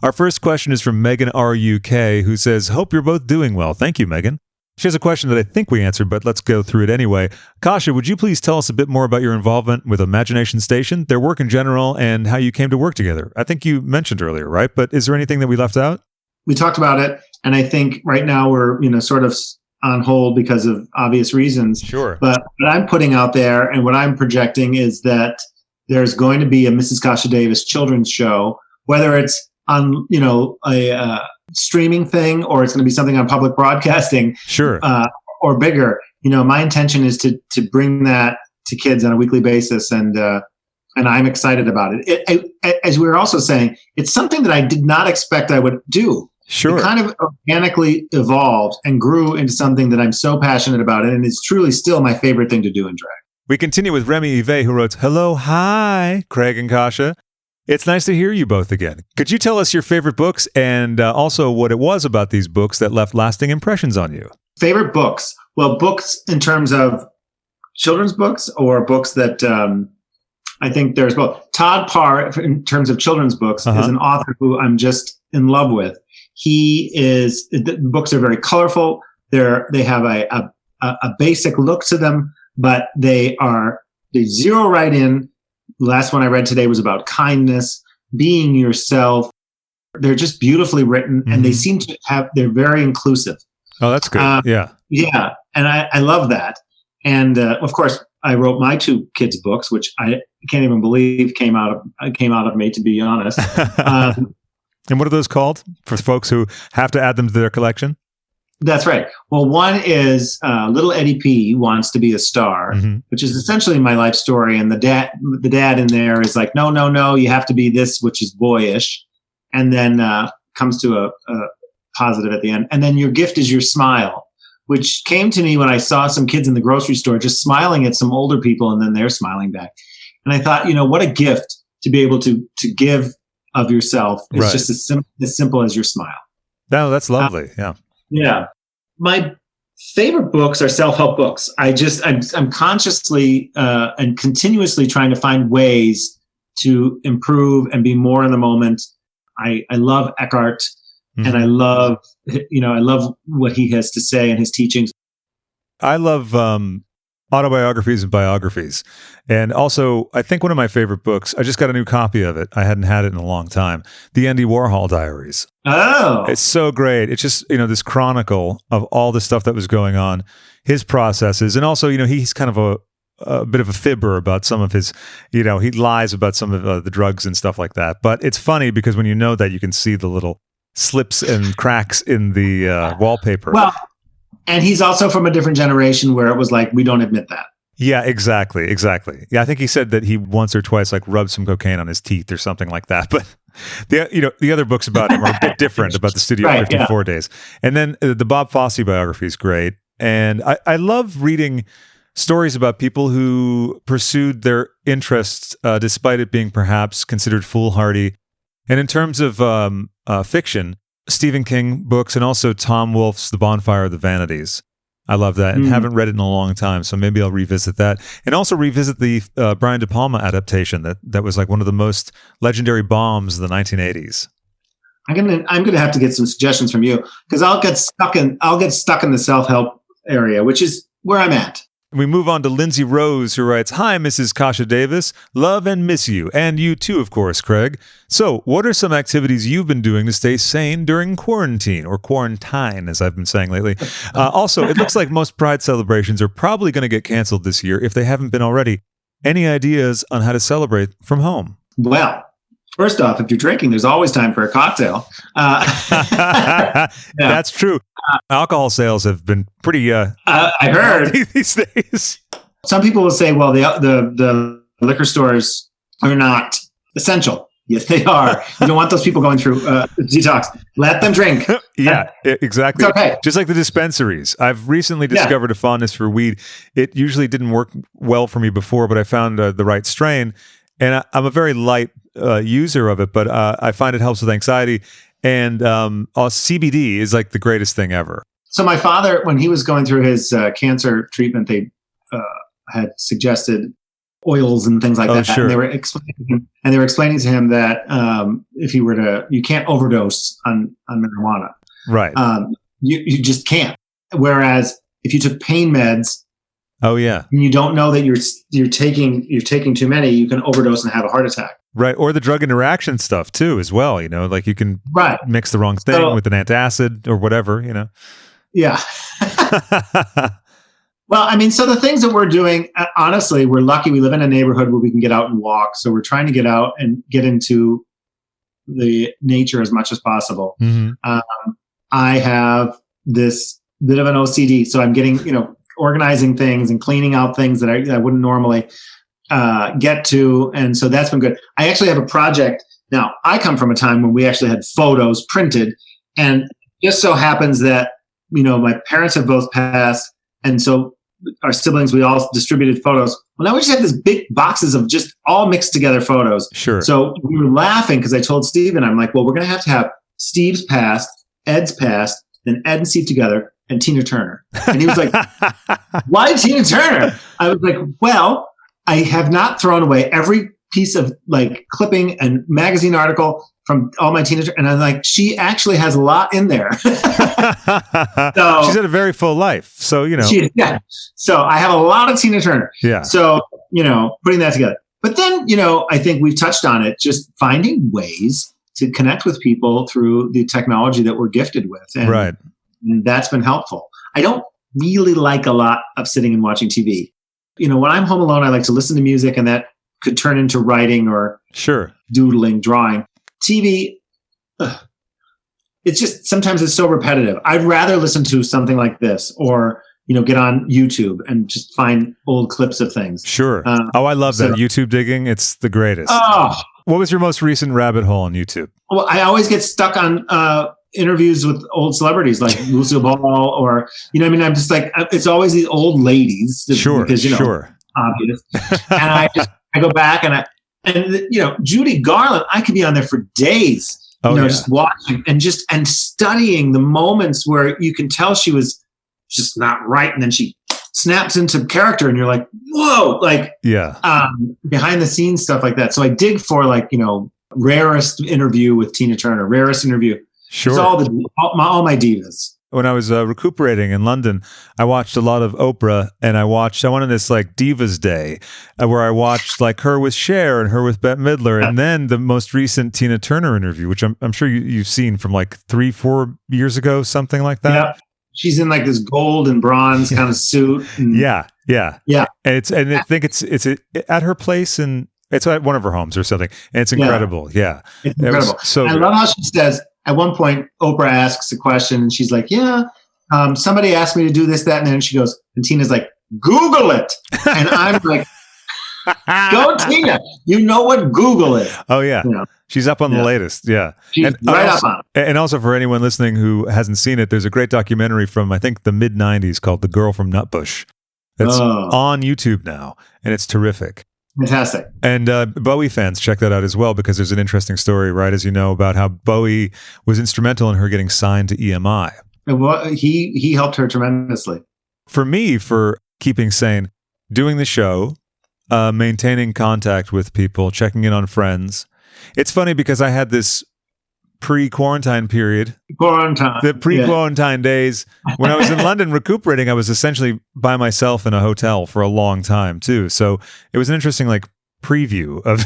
Our first question is from Megan RUK, who says, hope you're both doing well. Thank you, Megan. She has a question that I think we answered, but let's go through it anyway. Kasha, would you please tell us a bit more about your involvement with Imagination Station, their work in general, and how you came to work together? I think you mentioned earlier, right? But is there anything that we left out? We talked about it, and I think right now we're sort of on hold because of obvious reasons. Sure. But what I'm putting out there and what I'm projecting is that there's going to be a Mrs. Kasha Davis children's show, whether it's on a streaming thing or it's going to be something on public broadcasting. Sure. Or bigger. My intention is to bring that to kids on a weekly basis, and I'm excited about it. As we were also saying, it's something that I did not expect I would do. Sure. It kind of organically evolved and grew into something that I'm so passionate about, and it's truly still my favorite thing to do in drag. We continue with Remy Yve, who wrote, hello, hi, Craig and Kasha. It's nice to hear you both again. Could you tell us your favorite books and also what it was about these books that left lasting impressions on you? Favorite books? Well, books in terms of children's books or books that I think there's both. Todd Parr, in terms of children's books, is an author who I'm just in love with. The books are very colorful. They have a basic look to them, but they zero right in. The last one I read today was about kindness, being yourself. They're just beautifully written, and they seem to they're very inclusive. Oh, that's good. Yeah. And I love that. And of course, I wrote my two kids' books, which I can't even believe came out of me, to be honest. And what are those called for folks who have to add them to their collection? That's right. Well, one is little Eddie P wants to be a star, which is essentially my life story. And the dad in there is like, no, you have to be this, which is boyish. And then comes to a positive at the end. And then your gift is your smile, which came to me when I saw some kids in the grocery store just smiling at some older people, and then they're smiling back. And I thought, what a gift to be able to give of yourself. It's just as simple as your smile. No, that's lovely. Yeah. Yeah. My favorite books are self-help books. I'm consciously and continuously trying to find ways to improve and be more in the moment. I love Eckhart, and I love what he has to say and his teachings. I love autobiographies and biographies. And also, I think one of my favorite books, I just got a new copy of it. I hadn't had it in a long time. The Andy Warhol Diaries. Oh. It's so great. It's just, this chronicle of all the stuff that was going on, his processes. And also, he's kind of a bit of a fibber about some of his, he lies about some of the drugs and stuff like that. But it's funny because when you know that, you can see the little slips and cracks in the wallpaper. Well, and he's also from a different generation where it was like, we don't admit that. Yeah, exactly. Yeah, I think he said that he once or twice rubbed some cocaine on his teeth or something like that. But the other books about him are a bit different, about the Studio 54 days. And then the Bob Fosse biography is great. And I love reading stories about people who pursued their interests despite it being perhaps considered foolhardy. And in terms of fiction, Stephen King books, and also Tom Wolfe's The Bonfire of the Vanities. I love that, and haven't read it in a long time, so maybe I'll revisit that. And also revisit the Brian De Palma adaptation that was one of the most legendary bombs of the 1980s. I'm gonna have to get some suggestions from you, because I'll get stuck in the self-help area, which is where I'm at. We move on to Lindsay Rose, who writes, "Hi, Mrs. Kasha Davis. Love and miss you. And you too, of course, Craig. So, what are some activities you've been doing to stay sane during quarantine, or quarantine, as I've been saying lately? Also, it looks like most Pride celebrations are probably going to get canceled this year if they haven't been already. Any ideas on how to celebrate from home?" Well, first off, if you're drinking, there's always time for a cocktail. That's true. Alcohol sales have been pretty. I heard these days. Some people will say, "Well, the liquor stores are not essential." Yes, they are. You don't want those people going through detox. Let them drink. Yeah, exactly. It's okay. Just like the dispensaries. I've recently discovered a fondness for weed. It usually didn't work well for me before, but I found the right strain, and I'm a very light user of it. But I find it helps with anxiety. And CBD is the greatest thing ever. So my father, when he was going through his cancer treatment, they had suggested oils and things like that. Sure. And they were explaining to him that if you can't overdose on marijuana. Right. You just can't. Whereas if you took pain meds, oh yeah, and you don't know that you're taking too many, you can overdose and have a heart attack. Right, or the drug interaction stuff too, as well. You can mix the wrong thing with an antacid or whatever. Yeah. Well, so the things that we're doing, honestly, we're lucky. We live in a neighborhood where we can get out and walk. So we're trying to get out and get into the nature as much as possible. Mm-hmm. I have this bit of an OCD, so I'm getting, organizing things and cleaning out things that I wouldn't normally get to. And so that's been good. I actually have a project. Now, I come from a time when we actually had photos printed, and just so happens that, my parents have both passed. And so our siblings, we all distributed photos. Well, now we just have these big boxes of just all mixed together photos. Sure. So we were laughing because I told Steven, I'm like, well, we're going to have Steve's past, Ed's past, then Ed and Steve together, and Tina Turner. And he was like, why Tina Turner? I was like, well, I have not thrown away every piece of clipping and magazine article from all my Tina Turner. And I'm like, she actually has a lot in there. So she's had a very full life. So, So I have a lot of Tina Turner. Yeah. So, putting that together. But then, I think we've touched on it, just finding ways to connect with people through the technology that we're gifted with. And that's been helpful. I don't really like a lot of sitting and watching TV. When I'm home alone, I like to listen to music, and that could turn into writing or doodling, drawing. TV, it's just sometimes it's so repetitive. I'd rather listen to something like this or, get on YouTube and just find old clips of things. Sure. I love that YouTube digging. It's the greatest. Oh, what was your most recent rabbit hole on YouTube? Well, I always get stuck on interviews with old celebrities like Lucille Ball or, I'm just like, it's always these old ladies. Sure. Because, obvious. And I go back and Judy Garland, I could be on there for days, just watching and studying the moments where you can tell she was just not right. And then she snaps into character and you're like, whoa, behind the scenes stuff like that. So I dig for rarest interview with Tina Turner, rarest interview. Sure. It's all my divas. When I was recuperating in London, I watched a lot of Oprah, and I went on this Divas Day where I watched her with Cher and her with Bette Midler, and then the most recent Tina Turner interview, which I'm sure you've seen from 3-4 years ago, something like that. Yep. She's in this gold and bronze kind of suit. And yeah. And I think it's at her place and it's at one of her homes or something. And it's incredible. Yeah. It's incredible. So I love how she says, at one point, Oprah asks a question and she's like, somebody asked me to do this, that, and then she goes, and Tina's like, Google it. And I'm like, go Tina. You know what Google is. Oh, yeah. She's up on the latest. Yeah. She's up on it. And also for anyone listening who hasn't seen it, there's a great documentary from, I think, the mid-90s called The Girl from Nutbush. That's on YouTube now, and it's terrific. Fantastic. And Bowie fans, check that out as well, because there's an interesting story, right, as you know, about how Bowie was instrumental in her getting signed to EMI. And he helped her tremendously. For me, for keeping sane, doing the show, maintaining contact with people, checking in on friends. It's funny because I had this pre-quarantine period. The pre-quarantine days. When I was in London recuperating, I was essentially by myself in a hotel for a long time too. So it was an interesting preview of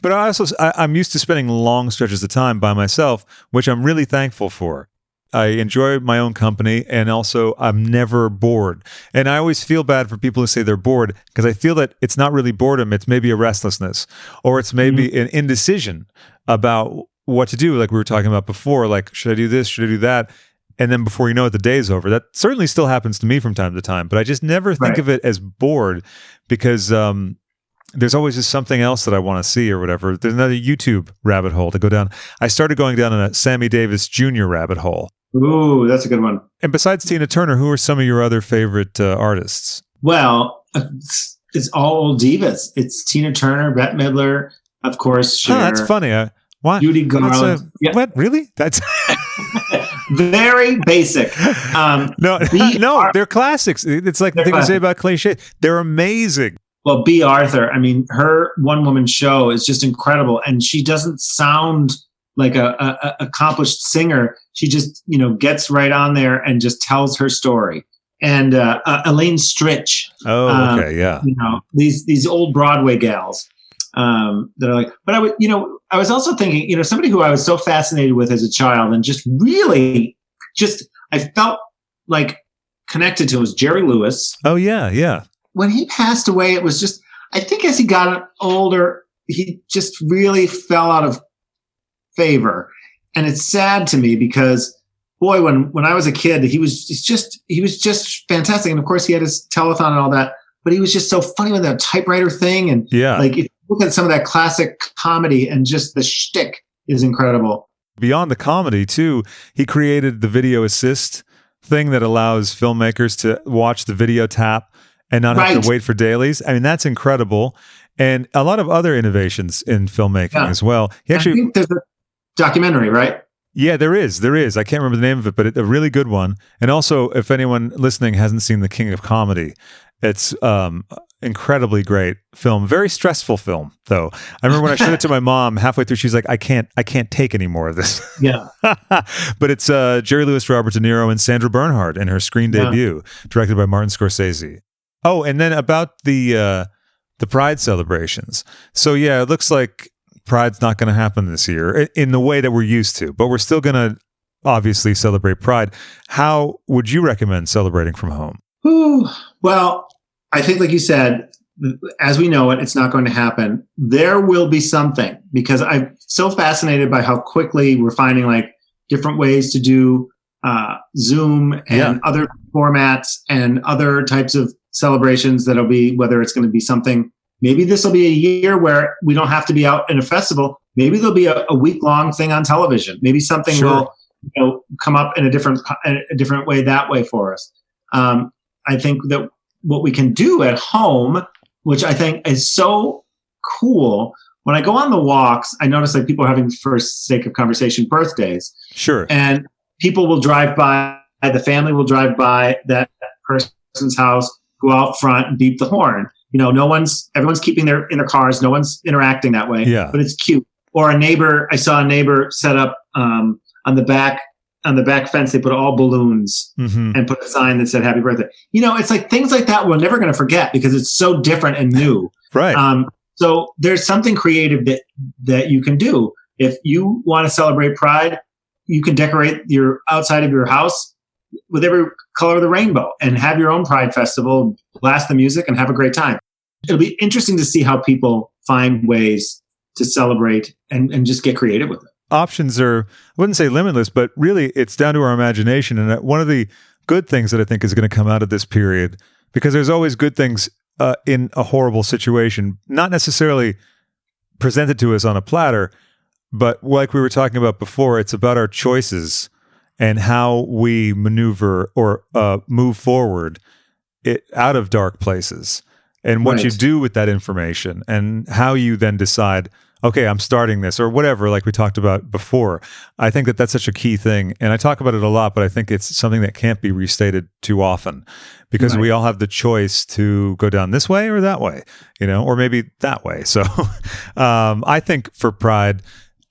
but I'm used to spending long stretches of time by myself, which I'm really thankful for. I enjoy my own company, and also I'm never bored. And I always feel bad for people who say they're bored, because I feel that it's not really boredom. It's maybe a restlessness, or it's maybe an indecision about what to do. Like we were talking about before, should I do this? Should I do that? And then before you know it, the day's over. That certainly still happens to me from time to time, but I just never think of it as bored, because there's always just something else that I want to see or whatever. There's another YouTube rabbit hole to go down. I started going down a Sammy Davis Jr. rabbit hole. Ooh, that's a good one. And besides Tina Turner, who are some of your other favorite artists? Well, it's all old divas. It's Tina Turner, Bette Midler, of course, Cher. Oh, that's funny. What? Judy Garland. What? Really? That's very basic. No, they're classics. It's like the thing we say about cliche. They're amazing. Well, B. Arthur, her one-woman show is just incredible, and she doesn't sound like a accomplished singer. She just, gets right on there and just tells her story. And Elaine Stritch. Oh, okay, yeah. These old Broadway gals that are like. But I was also thinking, somebody who I was so fascinated with as a child and just really, I felt connected to was Jerry Lewis. Oh yeah, yeah. When he passed away, it was just, I think as he got older, he just really fell out of favor. And it's sad to me because, boy, when I was a kid, he was just fantastic. And of course he had his telethon and all that, but he was just so funny with that typewriter thing. And if you look at some of that classic comedy, and just the shtick is incredible. Beyond the comedy too, he created the video assist thing that allows filmmakers to watch the video tap and not have to wait for dailies. That's incredible. And a lot of other innovations in filmmaking as well. I think there's a documentary, right? Yeah, there is. I can't remember the name of it, but a really good one. And also, if anyone listening hasn't seen The King of Comedy, it's incredibly great film. Very stressful film, though. I remember when I showed it to my mom halfway through, she's like, I can't take any more of this. Yeah. But it's Jerry Lewis, Robert De Niro, and Sandra Bernhard in her screen debut, directed by Martin Scorsese. Oh, and then about the Pride celebrations. So yeah, it looks like Pride's not going to happen this year in the way that we're used to, but we're still going to obviously celebrate Pride. How would you recommend celebrating from home? Ooh, well, I think, like you said, as we know it, it's not going to happen. There will be something, because I'm so fascinated by how quickly we're finding different ways to do Zoom and other formats and other types of celebrations that'll be, whether it's going to be something, maybe this will be a year where we don't have to be out in a festival. Maybe there'll be a week-long thing on television. Maybe something will come up in a different way that way for us. I think that what we can do at home, which I think is so cool, when I go on the walks, I notice like people are having, for sake of conversation, birthdays. Sure. And people will drive by, the family will drive by that person's house, go out front and beep the horn. Everyone's keeping in their cars. No one's interacting that way. Yeah. But it's cute. Or I saw a neighbor set up on the back fence. They put all balloons and put a sign that said "Happy Birthday." It's like things like that we're never going to forget because it's so different and new. Right. So there's something creative that you can do. If you want to celebrate Pride, you can decorate your outside of your house with every color of the rainbow and have your own Pride festival, blast the music, and have a great time. It'll be interesting to see how people find ways to celebrate and just get creative with it. Options are, I wouldn't say limitless, but really it's down to our imagination. And one of the good things that I think is going to come out of this period, because there's always good things in a horrible situation, not necessarily presented to us on a platter, but like we were talking about before, it's about our choices and how we maneuver or move forward out of dark places, and what you do with that information, and how you then decide, okay, I'm starting this or whatever, like we talked about before. I think that that's such a key thing. And I talk about it a lot, but I think it's something that can't be restated too often, because we all have the choice to go down this way or that way, or maybe that way. So I think for Pride,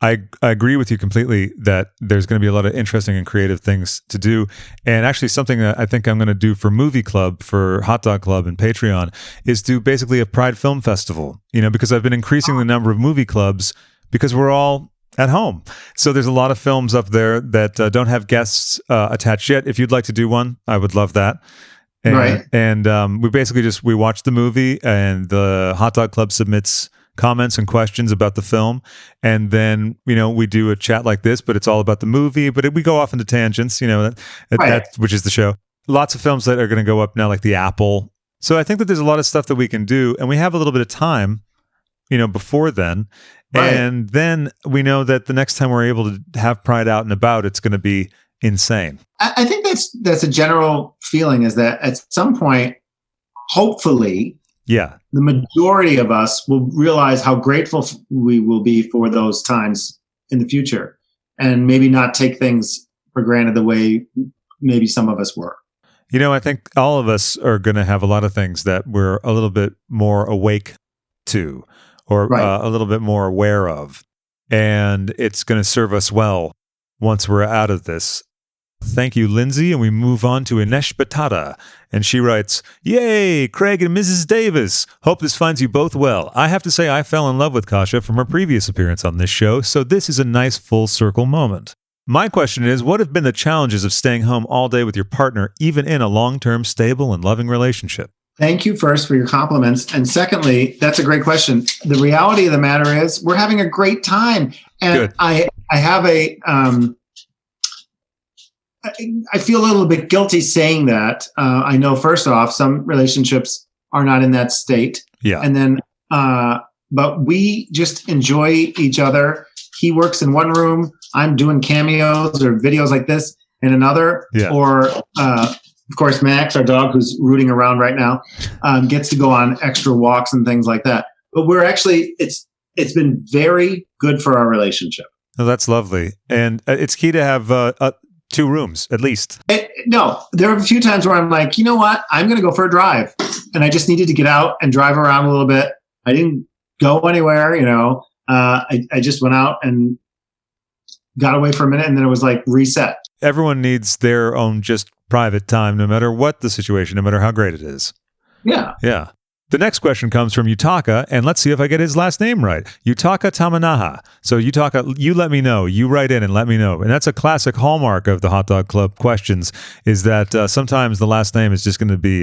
I agree with you completely that there's going to be a lot of interesting and creative things to do. And actually something that I think I'm going to do for Movie Club, for Hot Dog Club and Patreon, is do basically a Pride Film Festival, because I've been increasing the number of movie clubs because we're all at home. So there's a lot of films up there that don't have guests attached yet. If you'd like to do one, I would love that. And we basically we watch the movie, and the Hot Dog Club submits comments and questions about the film, and then we do a chat like this, but it's all about the movie, but we go off into tangents, which is the show. Lots of films that are going to go up now, like The Apple. So I think that there's a lot of stuff that we can do, and we have a little bit of time before then, and then we know that the next time we're able to have Pride out and about, it's going to be insane. I think that's a general feeling, is that at some point, hopefully, the majority of us will realize how grateful we will be for those times in the future, and maybe not take things for granted the way maybe some of us were. I think all of us are going to have a lot of things that we're a little bit more awake to, or a little bit more aware of, and it's going to serve us well once we're out of this. Thank you, Lindsay. And we move on to Inesh Batata. And she writes, "Yay, Craig and Mrs. Davis. Hope this finds you both well. I have to say I fell in love with Kasha from her previous appearance on this show, so this is a nice full circle moment. My question is, what have been the challenges of staying home all day with your partner, even in a long-term, stable, and loving relationship?" Thank you first for your compliments. And secondly, that's a great question. The reality of the matter is we're having a great time. And good. I have I feel a little bit guilty saying that. I know, first off, some relationships are not in that state. Yeah. And then, but we just enjoy each other. He works in one room. I'm doing cameos or videos like this in another. Yeah. Or, of course, Max, our dog, who's rooting around right now, gets to go on extra walks and things like that. But we're actually, it's been very good for our relationship. Oh, that's lovely. And it's key to have 2 rooms, at least. No, there are a few times where I'm like, you know what? I'm going to go for a drive. And I just needed to get out and drive around a little bit. I didn't go anywhere, I just went out and got away for a minute, and then it was like reset. Everyone needs their own just private time, no matter what the situation, no matter how great it is. Yeah. Yeah. The next question comes from Yutaka, and let's see if I get his last name right. Yutaka Tamanaha. So Yutaka, you let me know. You write in and let me know. And that's a classic hallmark of the Hot Dog Club questions, is that sometimes the last name is just going to be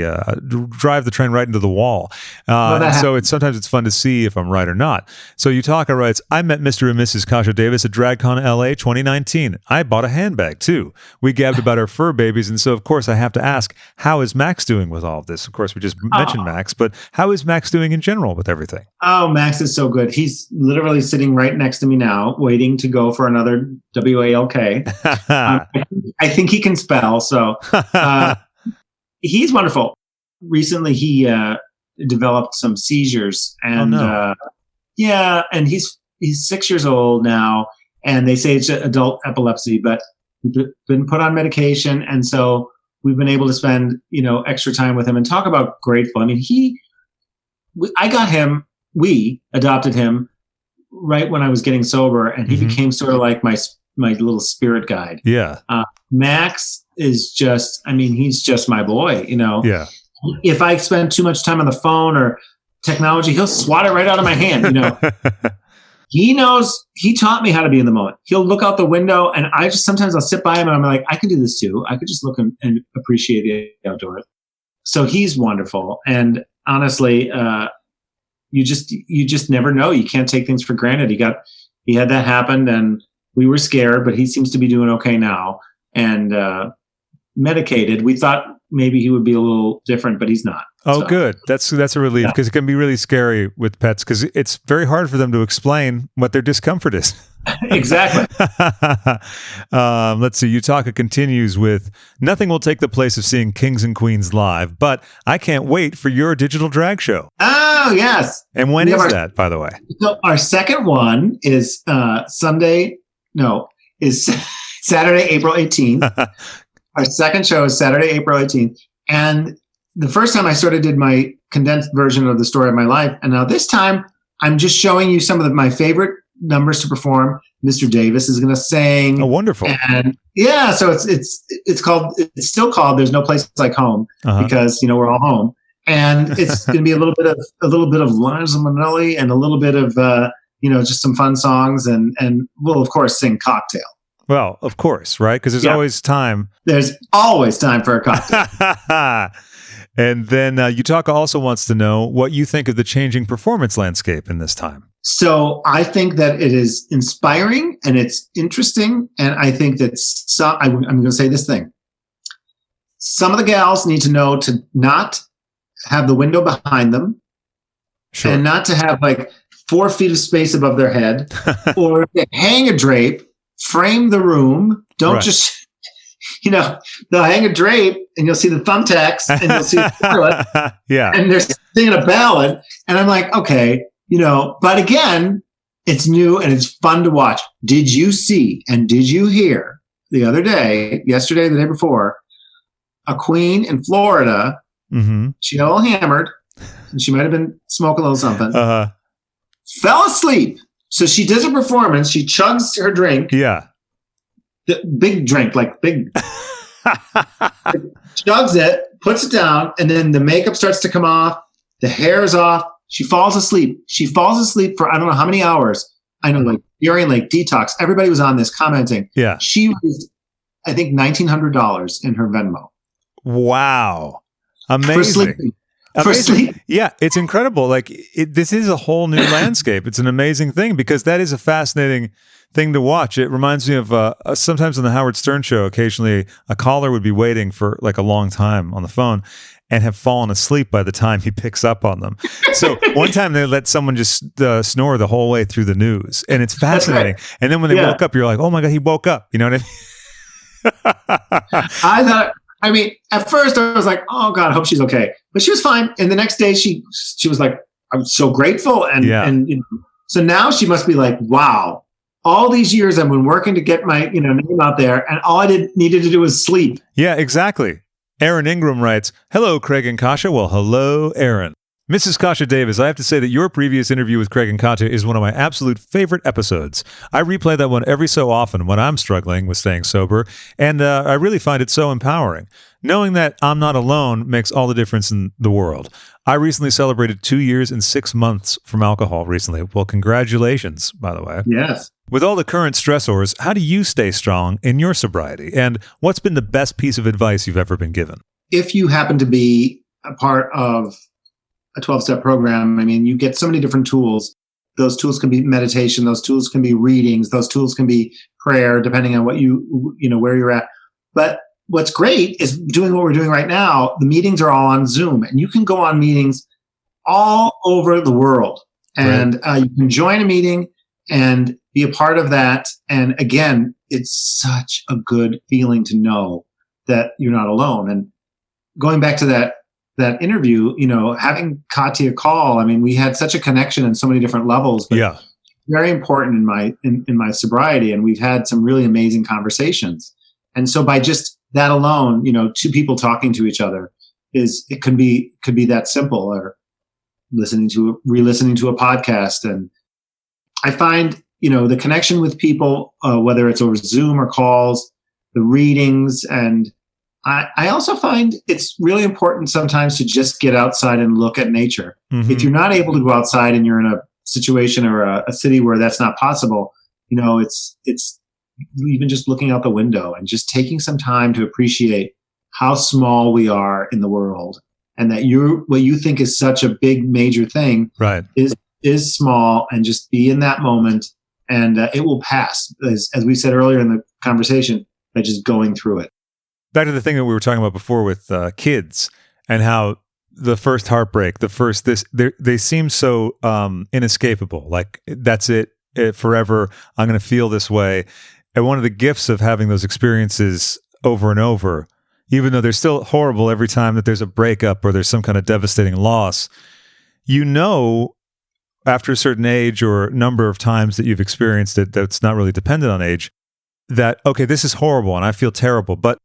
drive the train right into the wall. And so sometimes it's fun to see if I'm right or not. So Yutaka writes, I met Mr. and Mrs. Kasha Davis at DragCon LA 2019. I bought a handbag too. We gabbed about our fur babies, and so of course I have to ask, how is Max doing with all of this? Of course, we just mentioned Max, but how is Max doing in general with everything? Oh, Max is so good. He's literally sitting right next to me now, waiting to go for another WALK. I think he can spell, so he's wonderful. Recently, he developed some seizures, and and he's 6 years old now, and they say it's adult epilepsy, but he's been put on medication, and so we've been able to spend extra time with him and talk about grateful. I mean, we adopted him right when I was getting sober, and he became sort of like my little spirit guide. Yeah. Max is he's just my boy, Yeah. If I spend too much time on the phone or technology, he'll swat it right out of my hand, He taught me how to be in the moment. He'll look out the window, and sometimes I'll sit by him and I'm like, I can do this too. I could just look and appreciate the outdoors. So he's wonderful. And honestly, you just never know. You can't take things for granted. He had that happen, and we were scared, but he seems to be doing okay now, and medicated. We thought maybe he would be a little different, but he's not. Oh, good. That's a relief, because it can be really scary with pets, because it's very hard for them to explain what their discomfort is. Exactly. Let's see. Yutaka continues with, nothing will take the place of seeing Kings and Queens live, but I can't wait for your digital drag show. Oh, yes. And when is that, by the way? So our second one is Saturday, April 18th. Our second show is Saturday, April 18th. And the first time I sort of did my condensed version of the story of my life. And now this time I'm just showing you some of my favorite numbers to perform. Mr. Davis is going to sing. Oh, wonderful. And yeah, so it's still called There's No Place Like Home, because, we're all home. And it's going to be a little bit of Liza Minnelli and a little bit of, just some fun songs. And we'll, of course, sing Cocktail. Well, of course, right? Because there's always time. There's always time for a cocktail. And then Yutaka also wants to know what you think of the changing performance landscape in this time. So I think that it is inspiring and it's interesting. And I think that I'm going to say this thing. Some of the gals need to know to not have the window behind them. Sure. And not to have like 4 feet of space above their head, or hang a drape, frame the room. Don't just... they'll hang a drape and you'll see the thumbtacks and you'll see the toilet. Yeah. And they're singing a ballad. And I'm like, okay, but again, it's new and it's fun to watch. Did you see and did you hear yesterday, the day before, a queen in Florida, she got all hammered and she might have been smoking a little something, fell asleep. So she does a performance. She chugs her drink. Yeah. The big drink, like big, chugs it, puts it down, and then the makeup starts to come off. The hair is off. She falls asleep. She falls asleep for I don't know how many hours. I know, like Durian Lake Detox. Everybody was on this commenting. Yeah. She was, I think, $1,900 in her Venmo. Wow. Amazing. For sleeping. For sleep. Yeah, it's incredible. Like this is a whole new landscape. It's an amazing thing, because that is a fascinating thing to watch. It reminds me of sometimes on the Howard Stern show, occasionally a caller would be waiting for like a long time on the phone and have fallen asleep by the time he picks up on them. So one time they let someone just snore the whole way through the news, and it's fascinating. Right. And then when they woke up, you're like, oh my God, he woke up. You know what I mean? At first I was like, oh God, I hope she's okay. But she was fine. And the next day she was like, I'm so grateful. And so now she must be like, wow, all these years I've been working to get my name out there, and all I needed to do was sleep. Yeah, exactly. Aaron Ingram writes, hello, Craig and Kasha. Well, hello, Aaron. Mrs. Kasha Davis, I have to say that your previous interview with Craig and Katya is one of my absolute favorite episodes. I replay that one every so often when I'm struggling with staying sober, and I really find it so empowering. Knowing that I'm not alone makes all the difference in the world. I recently celebrated 2 years and 6 months from alcohol recently. Well, congratulations, by the way. Yes. With all the current stressors, how do you stay strong in your sobriety? And what's been the best piece of advice you've ever been given? If you happen to be a part of a 12-step program, I mean, you get so many different tools. Those tools can be meditation. Those tools can be readings. Those tools can be prayer, depending on what where you're at. But what's great is doing what we're doing right now. The meetings are all on Zoom, and you can go on meetings all over the world. And you can join a meeting and be a part of that. And again, it's such a good feeling to know that you're not alone. And going back to that interview, having Katya call, I mean, we had such a connection in so many different levels. But very important in my sobriety, and we've had some really amazing conversations. And so by just that alone, two people talking to each other could be that simple, or re-listening to a podcast. And I find, the connection with people, whether it's over Zoom or calls, the readings, and I also find it's really important sometimes to just get outside and look at nature. Mm-hmm. If you're not able to go outside and you're in a situation or a city where that's not possible, it's even just looking out the window and just taking some time to appreciate how small we are in the world, and that what you think is such a big major thing is small, and just be in that moment, and it will pass, as we said earlier in the conversation, by just going through it. Back to the thing that we were talking about before with kids, and how the first heartbreak, they seem so inescapable. Like, that's it forever. I'm going to feel this way. And one of the gifts of having those experiences over and over, even though they're still horrible every time that there's a breakup or there's some kind of devastating loss, after a certain age or number of times that you've experienced it, that's not really dependent on age, that, okay, this is horrible and I feel terrible, but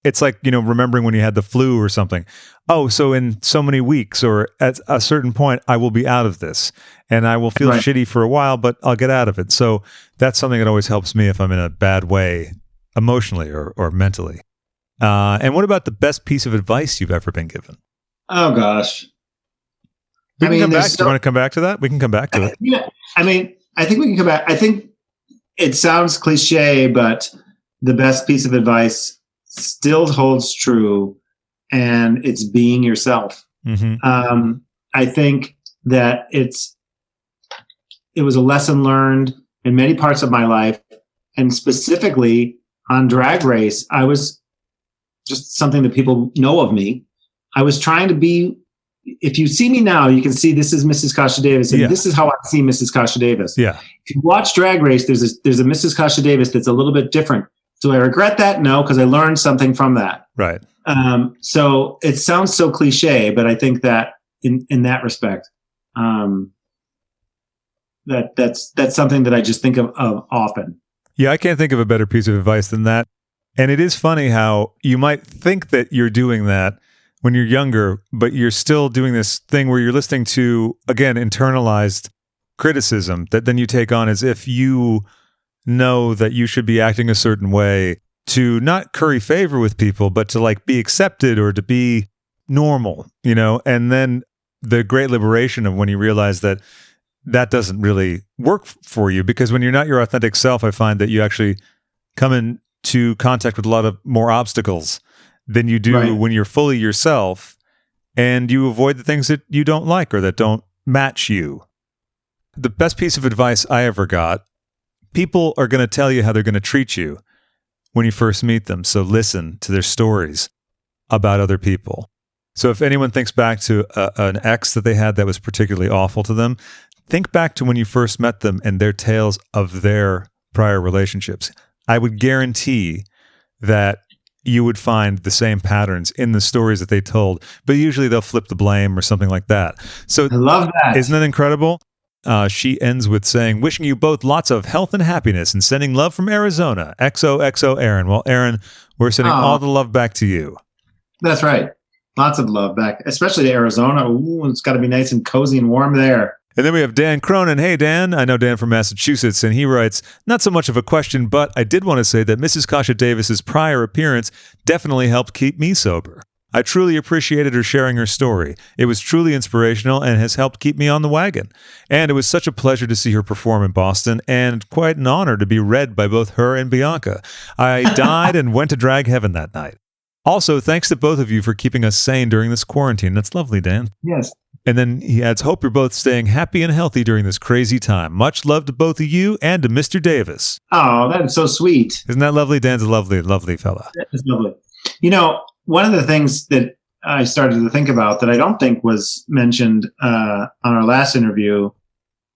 it's like, remembering when you had the flu or something. Oh, so in so many weeks or at a certain point, I will be out of this, and I will feel shitty for a while, but I'll get out of it. So that's something that always helps me if I'm in a bad way, emotionally or mentally. And what about the best piece of advice you've ever been given? Oh, gosh. Do you want to come back to that? We can come back to it. Yeah. I mean, I think we can come back. I think it sounds cliche, but the best piece of advice still holds true, and it's being yourself. Mm-hmm. I think that it was a lesson learned in many parts of my life, and specifically on Drag Race. I was just something that people know of me. I was trying to be. If you see me now, you can see this is Mrs. Kasha Davis, and this is how I see Mrs. Kasha Davis. Yeah. If you watch Drag Race, there's a Mrs. Kasha Davis that's a little bit different. Do I regret that? No, because I learned something from that. Right. So it sounds so cliche, but I think that in that respect, that's something that I just think of often. Yeah, I can't think of a better piece of advice than that. And it is funny how you might think that you're doing that when you're younger, but you're still doing this thing where you're listening to, again, internalized criticism that then you take on as if you know that you should be acting a certain way to not curry favor with people, but to like be accepted or to be normal, and then the great liberation of when you realize that doesn't really work for you, because when you're not your authentic self, I find that you actually come into contact with a lot of more obstacles than you do when you're fully yourself, and you avoid the things that you don't like or that don't match you. The best piece of advice I ever got: people are going to tell you how they're going to treat you when you first meet them. So listen to their stories about other people. So if anyone thinks back to an ex that they had that was particularly awful to them, think back to when you first met them and their tales of their prior relationships. I would guarantee that you would find the same patterns in the stories that they told, but usually they'll flip the blame or something like that. So I love that. Isn't that incredible? She ends with saying, wishing you both lots of health and happiness and sending love from Arizona. XOXO Aaron. Well, Aaron, we're sending all the love back to you. That's right. Lots of love back, especially to Arizona. Ooh, it's got to be nice and cozy and warm there. And then we have Dan Cronin. Hey, Dan. I know Dan from Massachusetts, and he writes, not so much of a question, but I did want to say that Mrs. Kasha Davis's prior appearance definitely helped keep me sober. I truly appreciated her sharing her story. It was truly inspirational and has helped keep me on the wagon. And it was such a pleasure to see her perform in Boston, and quite an honor to be read by both her and Bianca. I died and went to drag heaven that night. Also, thanks to both of you for keeping us sane during this quarantine. That's lovely, Dan. Yes. And then he adds, hope you're both staying happy and healthy during this crazy time. Much love to both of you and to Mr. Davis. Oh, that is so sweet. Isn't that lovely? Dan's a lovely, lovely fella. That is lovely. One of the things that I started to think about that I don't think was mentioned on our last interview,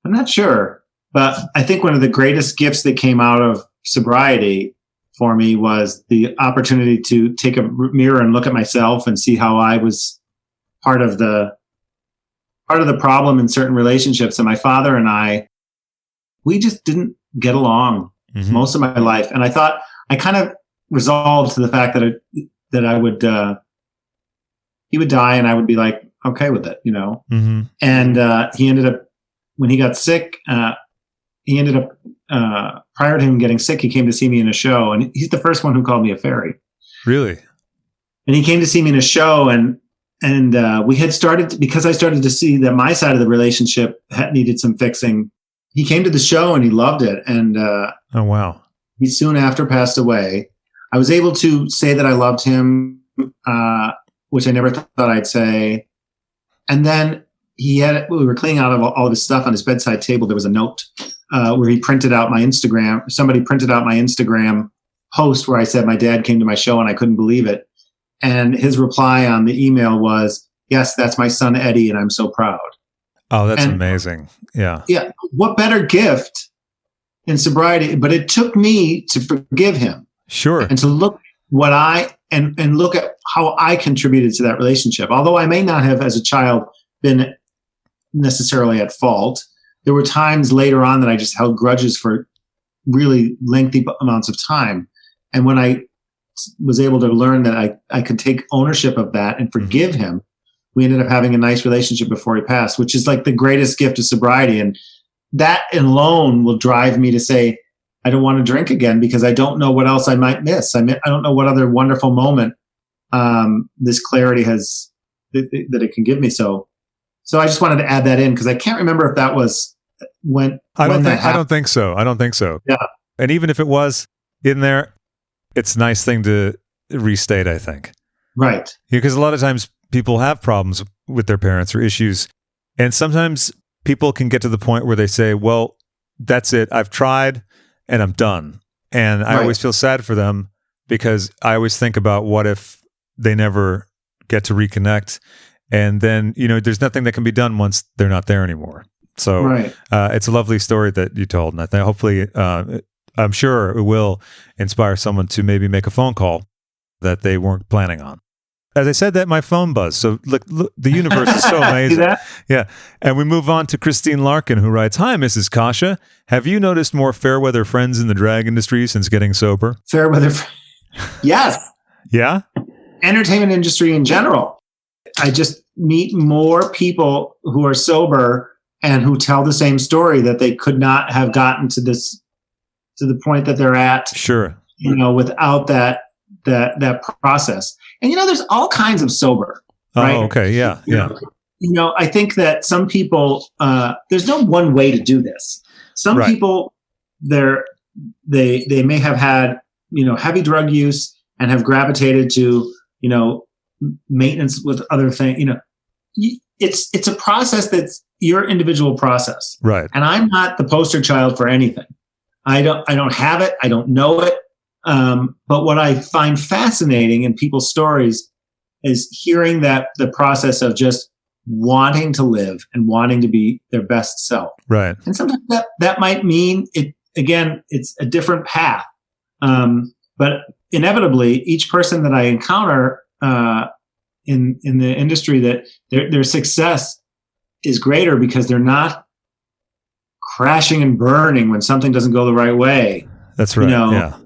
I'm not sure, but I think one of the greatest gifts that came out of sobriety for me was the opportunity to take a mirror and look at myself and see how I was part of the problem in certain relationships. And my father and we just didn't get along most of my life. And I thought I kind of resolved to the fact that I would, he would die and I would be like, okay with it, And he ended up, when he got sick, prior to him getting sick, he came to see me in a show, and he's the first one who called me a fairy. Really? And he came to see me in a show, and we had started, because I started to see that my side of the relationship needed some fixing. He came to the show and he loved it. And oh, wow. He soon after passed away. I was able to say that I loved him, which I never thought I'd say. And then we were cleaning out all of his stuff on his bedside table. There was a note where he printed out my Instagram. Somebody printed out my Instagram post where I said my dad came to my show and I couldn't believe it. And his reply on the email was, yes, that's my son, Eddie, and I'm so proud. Oh, that's amazing. Yeah. Yeah. What better gift in sobriety? But it took me to forgive him. Sure. And to look and look at how I contributed to that relationship. Although I may not have, as a child, been necessarily at fault, there were times later on that I just held grudges for really lengthy amounts of time. And when I was able to learn that I could take ownership of that and forgive him, we ended up having a nice relationship before he passed, which is like the greatest gift of sobriety. And that alone will drive me to say, I don't want to drink again because I don't know what else I might miss. I don't know what other wonderful moment this clarity has that it can give me. So I just wanted to add that in because I can't remember if that was I don't think so. Yeah. And even if it was in there, it's a nice thing to restate, I think. Right. Because a lot of times people have problems with their parents or issues. And sometimes people can get to the point where they say, well, that's it. I've tried and I'm done. And I always feel sad for them because I always think about what if they never get to reconnect. And then, there's nothing that can be done once they're not there anymore. So it's a lovely story that you told. And I think hopefully, I'm sure it will inspire someone to maybe make a phone call that they weren't planning on. As I said that, my phone buzzed. So look, the universe is so amazing. See that? Yeah. And we move on to Christine Larkin, who writes, hi, Mrs. Kasha. Have you noticed more fair weather friends in the drag industry since getting sober? Fair weather Yes. Yeah? Entertainment industry in general. I just meet more people who are sober and who tell the same story, that they could not have gotten to the point that they're at. Sure. Without that process. And there's all kinds of sober. Right? Oh, okay. Yeah. Yeah. I think that some people, there's no one way to do this. Some people, they may have had, heavy drug use and have gravitated to, maintenance with other things. It's a process that's your individual process. Right. And I'm not the poster child for anything. I don't have it. I don't know it. But what I find fascinating in people's stories is hearing that the process of just wanting to live and wanting to be their best self. Right. And sometimes that might mean it's a different path. But inevitably each person that I encounter, in the industry, that their success is greater because they're not crashing and burning when something doesn't go the right way. That's right. Yeah.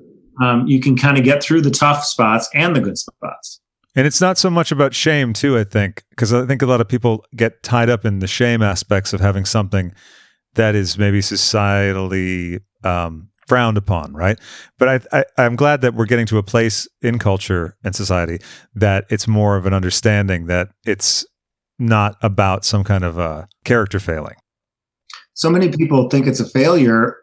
You can kind of get through the tough spots and the good spots. And it's not so much about shame too, I think, because I think a lot of people get tied up in the shame aspects of having something that is maybe societally frowned upon, right? But I'm glad that we're getting to a place in culture and society that it's more of an understanding that it's not about some kind of character failing. So many people think it's a failure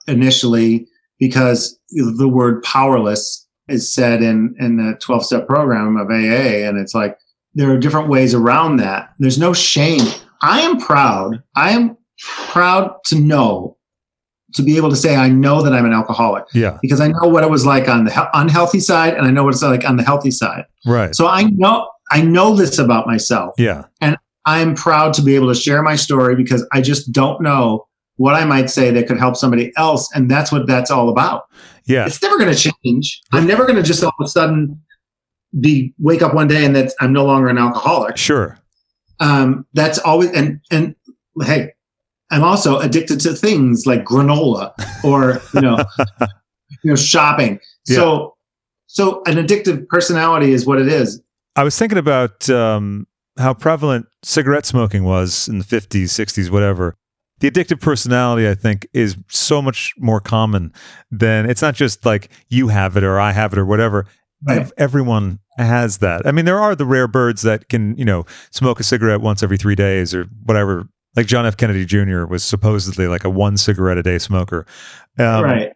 initially because the word powerless is said in the 12-step program of AA. And it's like, there are different ways around that. There's no shame. I am proud to be able to say, I know that I'm an alcoholic. Yeah. Because I know what it was like on the unhealthy side, and I know what it's like on the healthy side. Right. So I know this about myself. Yeah. And I'm proud to be able to share my story because I just don't know what I might say that could help somebody else. And that's what that's all about. Yeah. It's never going to change. I'm never going to just all of a sudden wake up one day and that I'm no longer an alcoholic. Sure. That's always, and hey, I'm also addicted to things like granola or, shopping. Yeah. So an addictive personality is what it is. I was thinking about how prevalent cigarette smoking was in the 50s, 60s, whatever. The addictive personality, I think, is so much more common than, it's not just like you have it or I have it or whatever. Right. Everyone has that. I mean, there are the rare birds that can, smoke a cigarette once every 3 days or whatever. Like John F. Kennedy Jr. was supposedly like a 1 cigarette a day smoker. Right.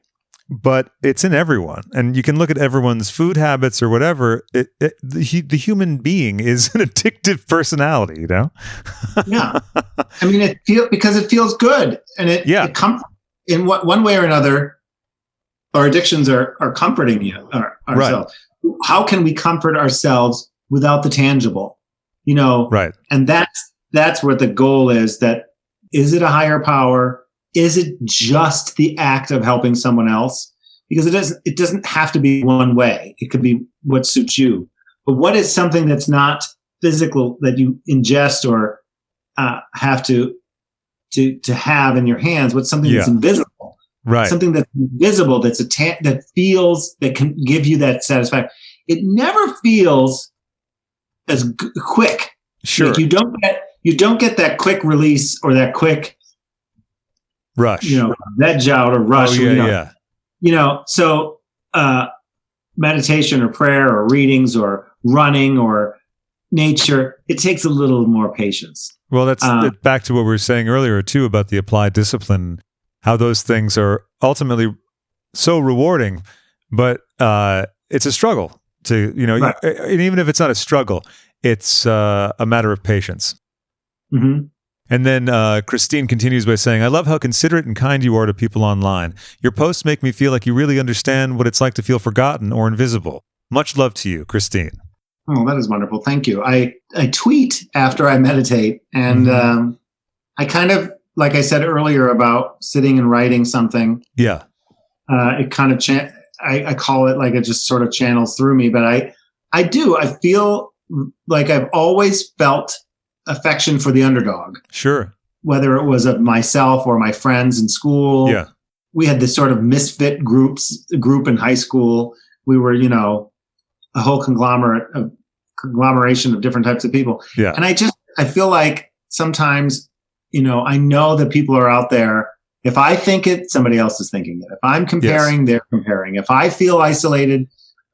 But it's in everyone. And you can look at everyone's food habits or whatever. The human being is an addictive personality, Yeah. I mean, because it feels good. And it in one way or another, our addictions are comforting ourselves. Right. How can we comfort ourselves without the tangible? Right. And that's what the goal is. That is it a higher power? Is it just the act of helping someone else? Because it doesn't have to be one way. It could be what suits you. But what is something that's not physical that you ingest or have to have in your hands? What's something that's invisible? Right. Something that's invisible, that feels, that can give you that satisfaction. It never feels as quick. Sure. Like you don't get that quick release or that quick rush, veg out or rush. So meditation or prayer or readings or running or nature, it takes a little more patience. Well, that's back to what we were saying earlier too about the applied discipline, how those things are ultimately so rewarding, but it's a struggle to, right. And even if it's not a struggle, it's a matter of patience. Mm-hmm. And then Christine continues by saying, I love how considerate and kind you are to people online. Your posts make me feel like you really understand what it's like to feel forgotten or invisible. Much love to you, Christine. Oh, that is wonderful. Thank you. I tweet after I meditate. And I kind of, like I said earlier about sitting and writing something. Yeah. It kind of, I call it like it just sort of channels through me. But I feel like I've always felt affection for the underdog. Sure. Whether it was of myself or my friends in school. Yeah. We had this sort of misfit group in high school. We were, a whole conglomeration of different types of people. Yeah. And I feel like sometimes, I know that people are out there. If I think it, somebody else is thinking it. If I'm comparing, they're comparing. If I feel isolated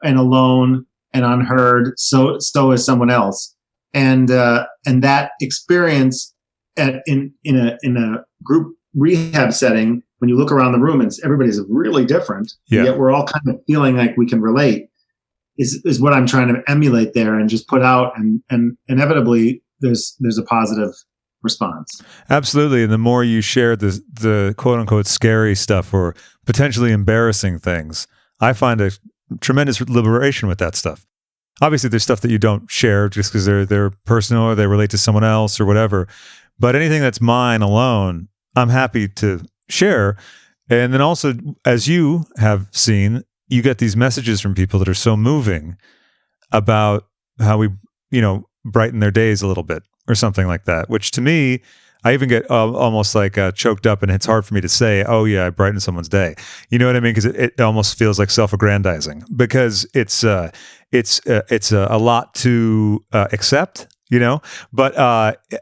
and alone and unheard, so is someone else. And that experience in a group rehab setting, when you look around the room and everybody's really different, yet we're all kind of feeling like we can relate, is what I'm trying to emulate there and just put out, and inevitably there's a positive response. Absolutely. And the more you share the quote unquote scary stuff or potentially embarrassing things, I find a tremendous liberation with that stuff. Obviously, there's stuff that you don't share just because they're personal or they relate to someone else or whatever. But anything that's mine alone, I'm happy to share. And then also, as you have seen, you get these messages from people that are so moving about how we, brighten their days a little bit or something like that, which to me, I even get almost like choked up, and it's hard for me to say, "Oh yeah, I brightened someone's day." You know what I mean? Because it almost feels like self-aggrandizing because it's a lot to accept, you know. But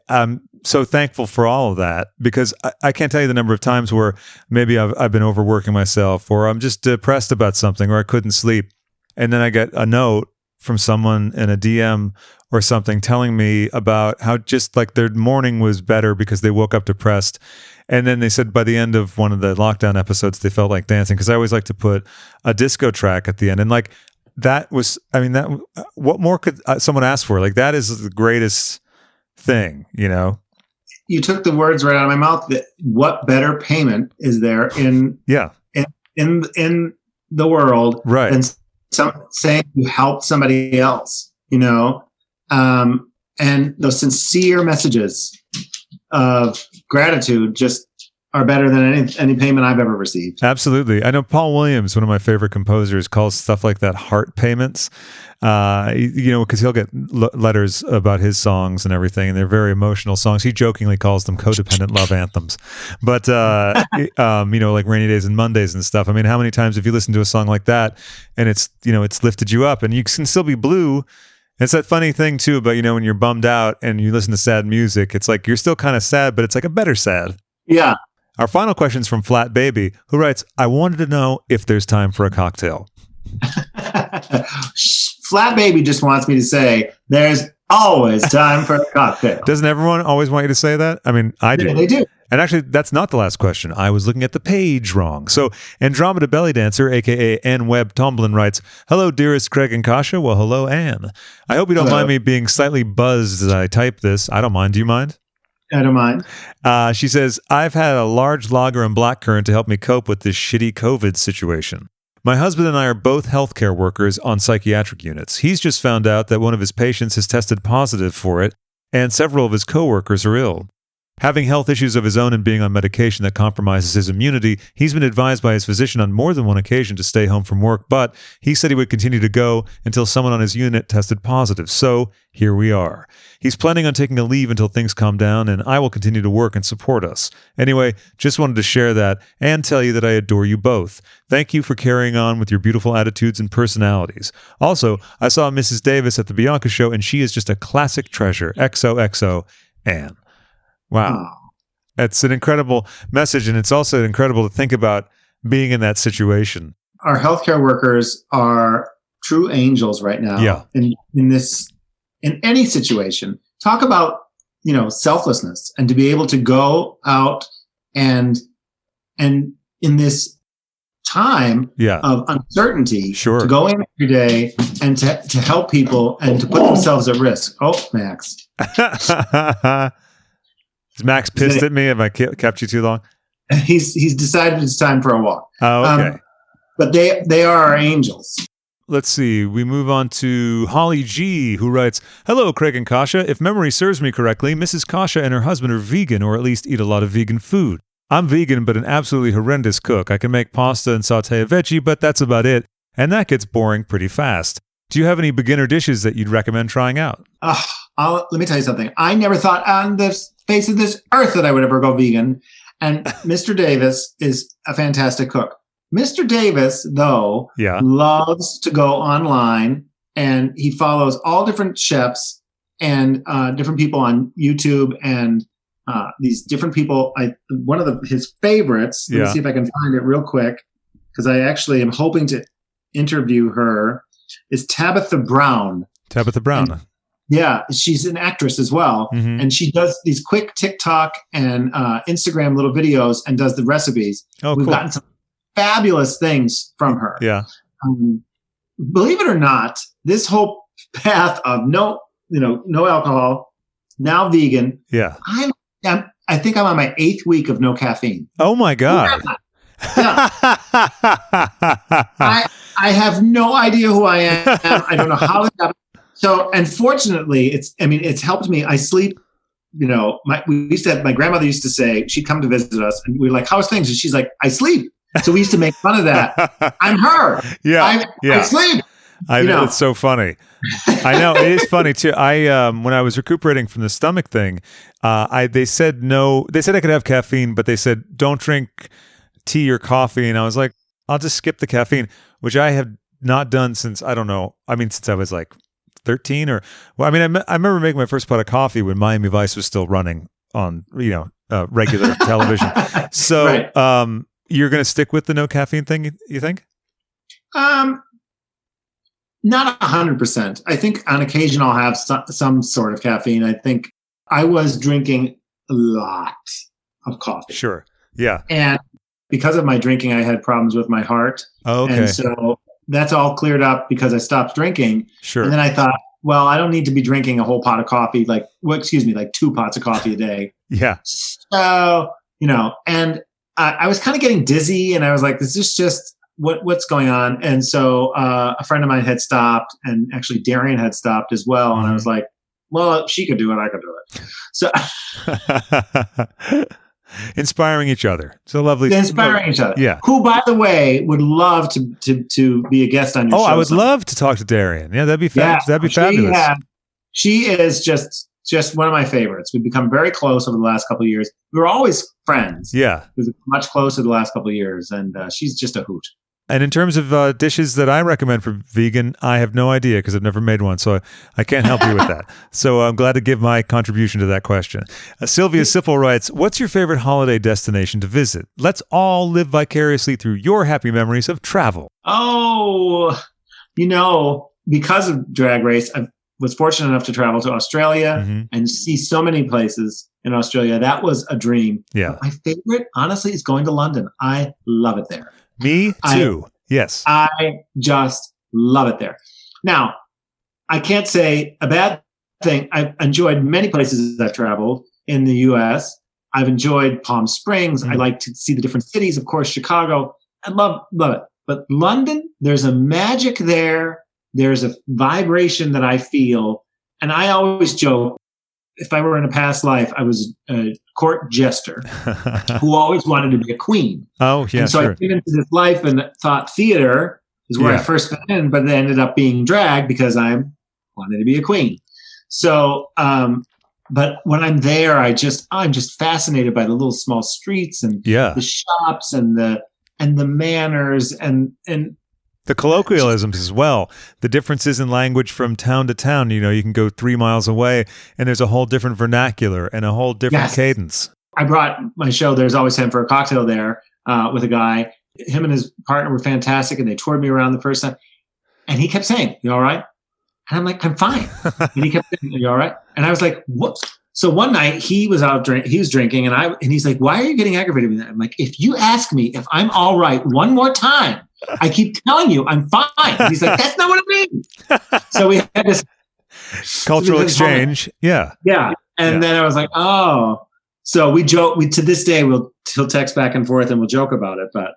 I'm so thankful for all of that because I can't tell you the number of times where maybe I've been overworking myself, or I'm just depressed about something, or I couldn't sleep, and then I get a note from someone in a DM or something telling me about how just like their morning was better because they woke up depressed. And then they said by the end of one of the lockdown episodes, they felt like dancing, because I always like to put a disco track at the end. And like that was, I mean, that what more could someone ask for? Like that is the greatest thing, you know? You took the words right out of my mouth. That what better payment is there in the world right. than saying you helped somebody else, you know? And those sincere messages of gratitude just are better than any payment I've ever received. Absolutely. I know Paul Williams, one of my favorite composers, calls stuff like that heart payments, you know, because he'll get letters about his songs and everything, and they're very emotional songs. He jokingly calls them codependent love anthems. But, you know, like Rainy Days and Mondays and stuff. I mean, how many times have you listened to a song like that and it's, you know, it's lifted you up, and you can still be blue. It's that funny thing too, but you know, when you're bummed out and you listen to sad music, it's like you're still kind of sad, but it's like a better sad. Yeah. Our final question is from Flat Baby, who writes, I wanted to know if there's time for a cocktail. Flat Baby just wants me to say there's always time for a cocktail. Doesn't everyone always want you to say that? I mean, I do. Yeah, they do. And actually, that's not the last question. I was looking at the page wrong. So Andromeda Belly Dancer, a.k.a. Ann Webb Tomlin, writes, hello, dearest Craig and Kasha. Well, hello, Ann. I hope you don't mind me being slightly buzzed as I type this. I don't mind. Do you mind? I don't mind. She says, I've had a large lager and blackcurrant to help me cope with this shitty COVID situation. My husband and I are both healthcare workers on psychiatric units. He's just found out that one of his patients has tested positive for it, and several of his coworkers are ill. Having health issues of his own and being on medication that compromises his immunity, he's been advised by his physician on more than one occasion to stay home from work, but he said he would continue to go until someone on his unit tested positive. So here we are. He's planning on taking a leave until things calm down, and I will continue to work and support us. Anyway, just wanted to share that and tell you that I adore you both. Thank you for carrying on with your beautiful attitudes and personalities. Also, I saw Mrs. Davis at the Bianca show, and she is just a classic treasure. XOXO, Ann. Wow. That's an incredible message, and it's also incredible to think about being in that situation. Our healthcare workers are true angels right now. Yeah. In any situation. Talk about, you know, selflessness, and to be able to go out and in this time of uncertainty, to go in every day and to help people and to put themselves at risk. Oh, Max. Is Max pissed at me? Have I kept you too long? He's decided it's time for a walk. Oh, okay. But they are our angels. Let's see. We move on to Holly G, who writes, hello, Craig and Kasha. If memory serves me correctly, Mrs. Kasha and her husband are vegan, or at least eat a lot of vegan food. I'm vegan, but an absolutely horrendous cook. I can make pasta and saute a veggie, but that's about it. And that gets boring pretty fast. Do you have any beginner dishes that you'd recommend trying out? Let me tell you something. I never thought on the face of this earth that I would ever go vegan. And Mr. Davis is a fantastic cook. Mr. Davis, though, loves to go online, and he follows all different chefs and different people on YouTube, and these different people. One of his favorites, let me see if I can find it real quick, because I actually am hoping to interview her, is Tabitha Brown. Tabitha Brown. And, she's an actress as well. Mm-hmm. And she does these quick TikTok and Instagram little videos and does the recipes. We've gotten some fabulous things from her. Yeah. Believe it or not, this whole path of no alcohol, now vegan. Yeah. I think I'm on my 8th week of no caffeine. Oh my God. Yeah. I have no idea who I am. I don't know how this happened. So, unfortunately, it's helped me. I sleep, my grandmother used to say, she'd come to visit us and we were like, how's things? And she's like, I sleep. So we used to make fun of that. I'm her. I sleep. I know, it's so funny. I know it is funny too. When I was recuperating from the stomach thing, they said no. They said I could have caffeine, but they said don't drink tea or coffee, and I was like, I'll just skip the caffeine, which I have not done since I don't know. I mean, since I was like 13 or well, I mean, I remember making my first pot of coffee when Miami Vice was still running on regular television. So, right. You're going to stick with the no caffeine thing, you think? Not 100%. I think on occasion I'll have some sort of caffeine. I think I was drinking a lot of coffee. Sure. Yeah. And because of my drinking, I had problems with my heart. Oh, okay. And so that's all cleared up because I stopped drinking. Sure. And then I thought, well, I don't need to be drinking a whole pot of coffee, like 2 pots of coffee a day. Yeah. So, and I was kind of getting dizzy, and I was like, this is just what's going on? And so a friend of mine had stopped, and actually Darian had stopped as well. And I was like, well, if she could do it, I could do it. So inspiring each other. So lovely. Inspiring each other. Yeah. Who, by the way, would love to be a guest on your show. Oh, I would love to talk to Darian. Yeah, that'd be that'd be fabulous. She is just one of my favorites. We've become very close over the last couple of years. We were always friends. Yeah. We were much closer the last couple of years, and she's just a hoot. And in terms of dishes that I recommend for vegan, I have no idea because I've never made one, so I can't help you with that. So I'm glad to give my contribution to that question. Sylvia Sipple writes, what's your favorite holiday destination to visit? Let's all live vicariously through your happy memories of travel. Oh, because of Drag Race, I was fortunate enough to travel to Australia and see so many places in Australia. That was a dream. Yeah. But my favorite, honestly, is going to London. I love it there. Me too. Yes. I just love it there. Now, I can't say a bad thing. I've enjoyed many places I've traveled in the U.S. I've enjoyed Palm Springs. I like to see the different cities. Of course, Chicago. I love it. But London, there's a magic there. There's a vibration that I feel. And I always joke, if I were in a past life, I was a court jester who always wanted to be a queen. Oh, yeah, and so sure. I came into this life and thought theater is where I first fit in, but it ended up being drag because I wanted to be a queen. So, but when I'm there, I'm just fascinated by the little small streets and the shops and the manners and the colloquialisms as well. The differences in language from town to town. You can go 3 miles away and there's a whole different vernacular and a whole different cadence. I brought my show, There's Always Time for a Cocktail there with a guy. Him and his partner were fantastic and they toured me around the first time. And he kept saying, you all right? And I'm like, I'm fine. And he kept saying, you all right? And I was like, what? So one night he was drinking and he's like, why are you getting aggravated with that? I'm like, if you ask me if I'm all right one more time, I keep telling you I'm fine. And he's like, that's not what I mean. So we had this cultural exchange. Yeah. Yeah. And then I was like, oh. So we joke. To this day, he'll text back and forth and we'll joke about it. But,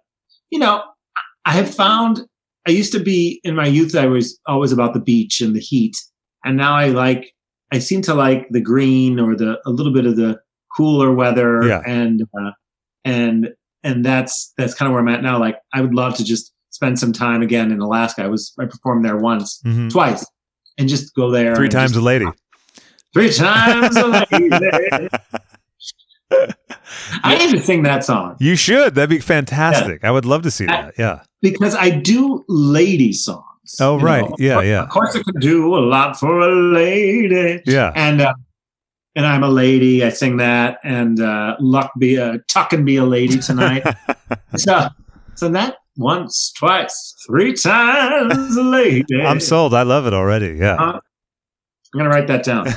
I have found, I used to be, in my youth, I was always about the beach and the heat. And now I seem to like the green or a little bit of the cooler weather. Yeah. And that's kind of where I'm at now. Like, I would love to just spend some time again in Alaska. I performed there twice, and just go there. 3 times a lady. 3 times a lady. I need to sing that song. You should. That'd be fantastic. I would love to see that. Yeah. Because I do lady songs. Oh, right. Yeah. Of course I could do a lot for a lady. Yeah. And I'm a lady. I sing that. And tuck and be a lady tonight. so that once, twice, 3 times a lady. I'm sold. I love it already. Yeah. I'm going to write that down.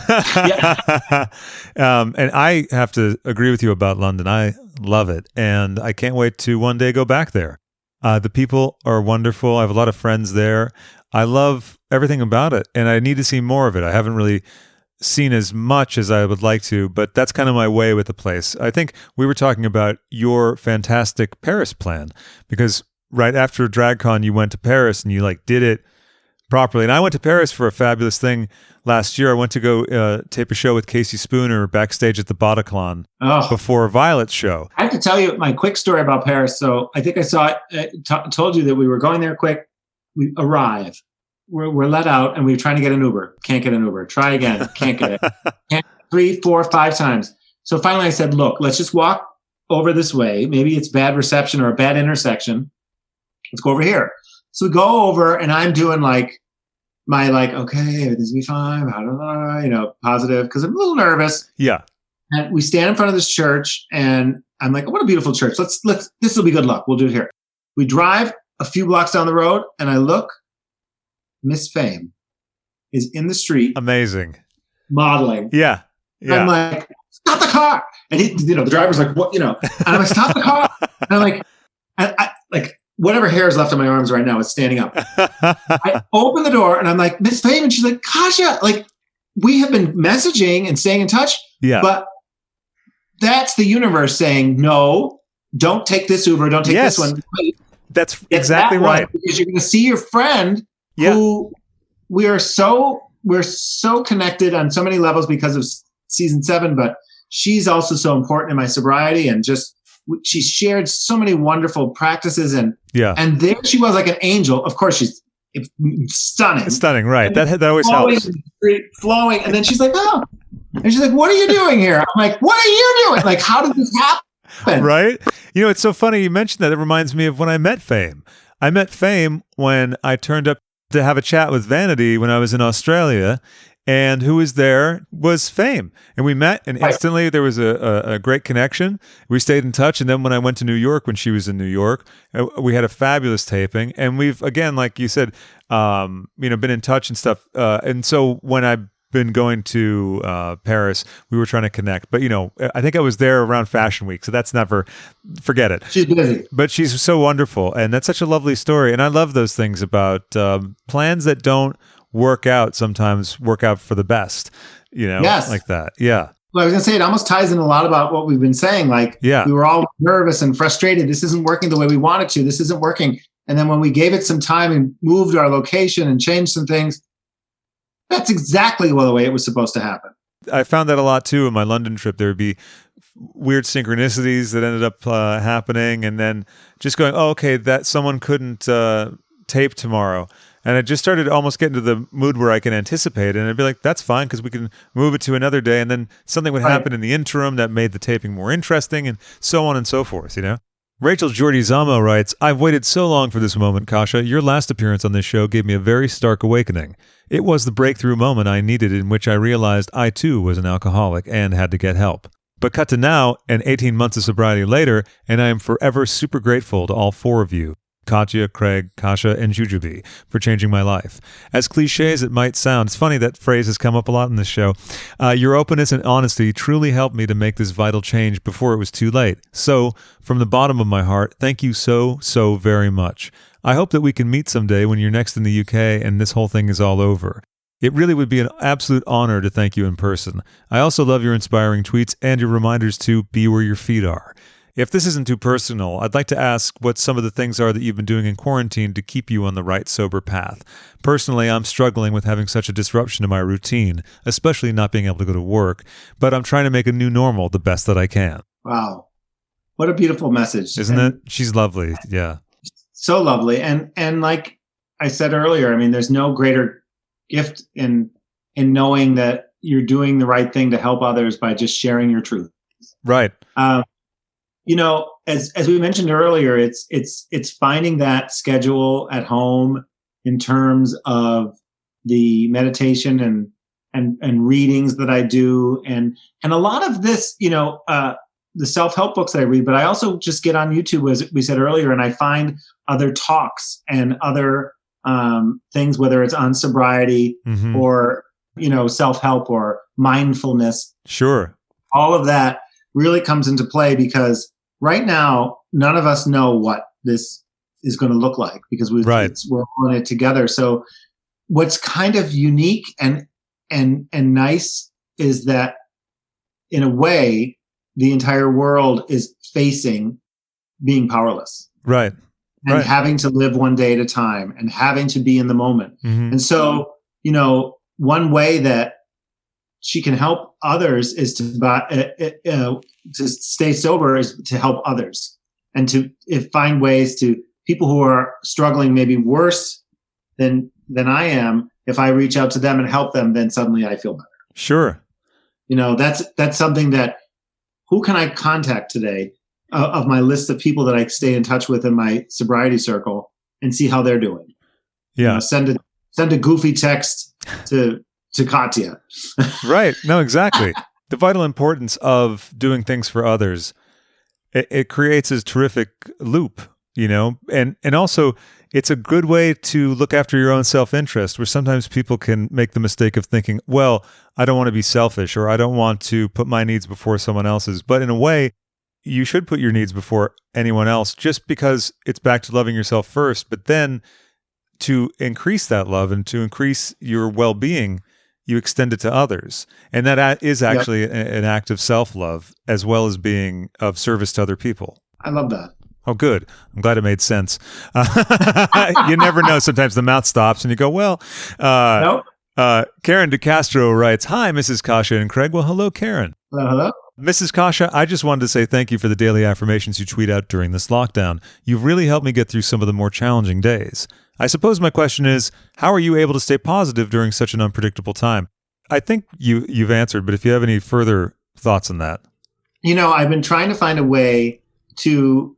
And I have to agree with you about London. I love it. And I can't wait to one day go back there. The people are wonderful. I have a lot of friends there. I love everything about it. And I need to see more of it. I haven't really seen as much as I would like to, but that's kind of my way with the place. I think we were talking about your fantastic Paris plan because right after DragCon, you went to Paris and you did it properly. And I went to Paris for a fabulous thing last year. I went to go tape a show with Casey Spooner backstage at the Bataclan before Violet's show. I have to tell you my quick story about Paris. So I think I saw it, told you that we were going there quick. We arrive. we're let out, and we're trying to get an Uber. Can't get an Uber. Try again. Can't get it. Can't, 3, 4, 5 times. So finally I said, look, let's just walk over this way. Maybe it's bad reception or a bad intersection. Let's go over here. So we go over, and I'm doing like, okay, everything's gonna be fine, blah, blah, blah, you know, positive, because I'm a little nervous. Yeah. And we stand in front of this church, and I'm like, what a beautiful church. Let's, this will be good luck. We'll do it here. We drive a few blocks down the road, and I look, Miss Fame is in the street. Amazing. Modeling. Yeah. I'm like, stop the car. And he, you know, the driver's like, what, you know, and I'm like, stop the car. And I'm like, I like, whatever hair is left on my arms right now is standing up. I open the door, and I'm like, Miss Fame. And she's like, Kasha, like, we have been messaging and staying in touch. Yeah. But that's the universe saying, no, don't take this Uber. Don't take this one. That's exactly right. Because you're going to see your friend who we're so connected on so many levels because of season 7, but she's also so important in my sobriety, and just, she shared so many wonderful practices, and there she was like an angel. Of course, she's stunning. It's stunning, right? That always helps. Flowing, and then she's like, oh, and she's like, what are you doing here? I'm like, what are you doing? Like, how did this happen? Right? You know, it's so funny you mentioned that. It reminds me of when I met Fame. I met Fame when I turned up to have a chat with Vanity when I was in Australia, and who was there was Fame. And we met, and instantly there was a great connection. We stayed in touch, and then when I went to New York, when she was in New York, we had a fabulous taping, and we've, again, like you said, been in touch and stuff. And so when I've been going to Paris, we were trying to connect, but I think I was there around Fashion Week, so that's never, forget it. She's busy, but she's so wonderful, and that's such a lovely story. And I love those things about plans that don't work out sometimes work out for the best, like that. Yeah. Well, I was gonna say, it almost ties in a lot about what we've been saying. Like, we were all nervous and frustrated. This isn't working the way we wanted to. This isn't working. And then when we gave it some time and moved our location and changed some things, that's exactly the way it was supposed to happen. I found that a lot too in my London trip. There would be weird synchronicities that ended up happening, and then just going, oh, okay, that someone couldn't tape tomorrow. And I just started almost getting to the mood where I can anticipate it, and I'd be like, that's fine, because we can move it to another day, and then something would happen in the interim that made the taping more interesting, and so on and so forth, Rachel Giordizamo writes, I've waited so long for this moment, Kasha. Your last appearance on this show gave me a very stark awakening. It was the breakthrough moment I needed, in which I realized I too was an alcoholic and had to get help. But cut to now, and 18 months of sobriety later, and I am forever super grateful to all 4 of you, Katya, Craig, Kasha, and Jujubee, for changing my life. As cliche as it might sound, it's funny that phrase has come up a lot in this show. Your openness and honesty truly helped me to make this vital change before it was too late. So, from the bottom of my heart, thank you so, so very much. I hope that we can meet someday when you're next in the UK and this whole thing is all over. It really would be an absolute honor to thank you in person. I also love your inspiring tweets and your reminders to be where your feet are. If this isn't too personal, I'd like to ask what some of the things are that you've been doing in quarantine to keep you on the right sober path. Personally, I'm struggling with having such a disruption to my routine, especially not being able to go to work, but I'm trying to make a new normal the best that I can. Wow. What a beautiful message. Isn't it? She's lovely. Yeah. So lovely. And like I said earlier, I mean, there's no greater gift in knowing that you're doing the right thing to help others by just sharing your truth. Right. As we mentioned earlier, it's finding that schedule at home in terms of the meditation and readings that I do, and a lot of this, the self-help books that I read, but I also just get on YouTube, as we said earlier, and I find other talks and other things, whether it's on sobriety or, self-help or mindfulness. Sure. All of that really comes into play, because right now, none of us know what this is going to look like, because we're on it together. So what's kind of unique and nice is that, in a way, the entire world is facing being powerless. Right. And having to live one day at a time and having to be in the moment. And so, one way that she can help others is to stay sober, is to help others, and to find ways to people who are struggling maybe worse than than I am, if I reach out to them and help them, then suddenly I feel better. Sure. That's something that, who can I contact today of my list of people that I stay in touch with in my sobriety circle and see how they're doing? Yeah. Send a goofy text to Katya. Right. No, exactly. The vital importance of doing things for others, it creates this terrific loop, and also it's a good way to look after your own self-interest, where sometimes people can make the mistake of thinking, well, I don't want to be selfish, or I don't want to put my needs before someone else's. But in a way, you should put your needs before anyone else, just because it's back to loving yourself first. But then to increase that love and to increase your well-being, you extend it to others. And that is actually an act of self-love, as well as being of service to other people. I love that. Oh, good. I'm glad it made sense. You never know. Sometimes the mouth stops and you go, well, Nope. Karen DeCastro writes, hi, Mrs. Kasha and Craig. Well, hello, Karen. Hello. Mrs. Kasha, I just wanted to say thank you for the daily affirmations you tweet out during this lockdown. You've really helped me get through some of the more challenging days. I suppose my question is, how are you able to stay positive during such an unpredictable time? I think you've answered, but if you have any further thoughts on that. I've been trying to find a way to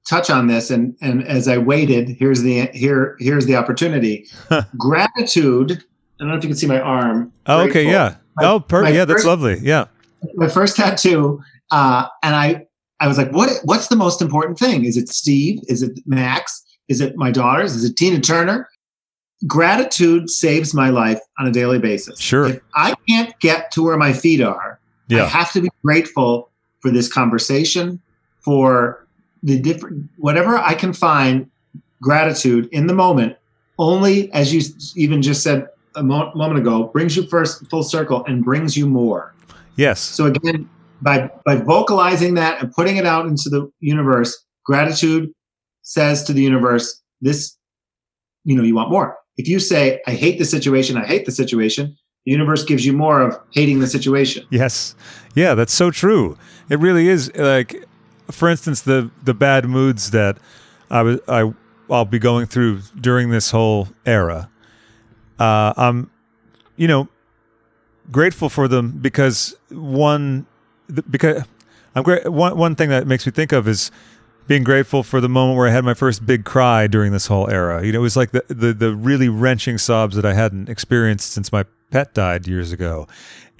touch on this, and as I waited, here's the opportunity. Gratitude. I don't know if you can see my arm. Oh, okay, yeah. Perfect. Yeah, that's lovely. Yeah. My first tattoo, and I was like, what's the most important thing? Is it Steve? Is it Max? Is it my daughters? Is it Tina Turner? Gratitude saves my life on a daily basis. Sure. If I can't get to where my feet are, I have to be grateful for this conversation, for the different, whatever I can find gratitude in the moment. Only, as you even just said a moment ago, brings you first full circle and brings you more. Yes. So again, by vocalizing that and putting it out into the universe, gratitude says to the universe, this, you want more. If you say, I hate the situation, the universe gives you more of hating the situation. Yes. Yeah, that's so true. It really is. Like, for instance, the bad moods that I'll be going through during this whole era. I'm, grateful for them because one thing that makes me think of is being grateful for the moment where I had my first big cry during this whole era. It was like the really wrenching sobs that I hadn't experienced since my pet died years ago.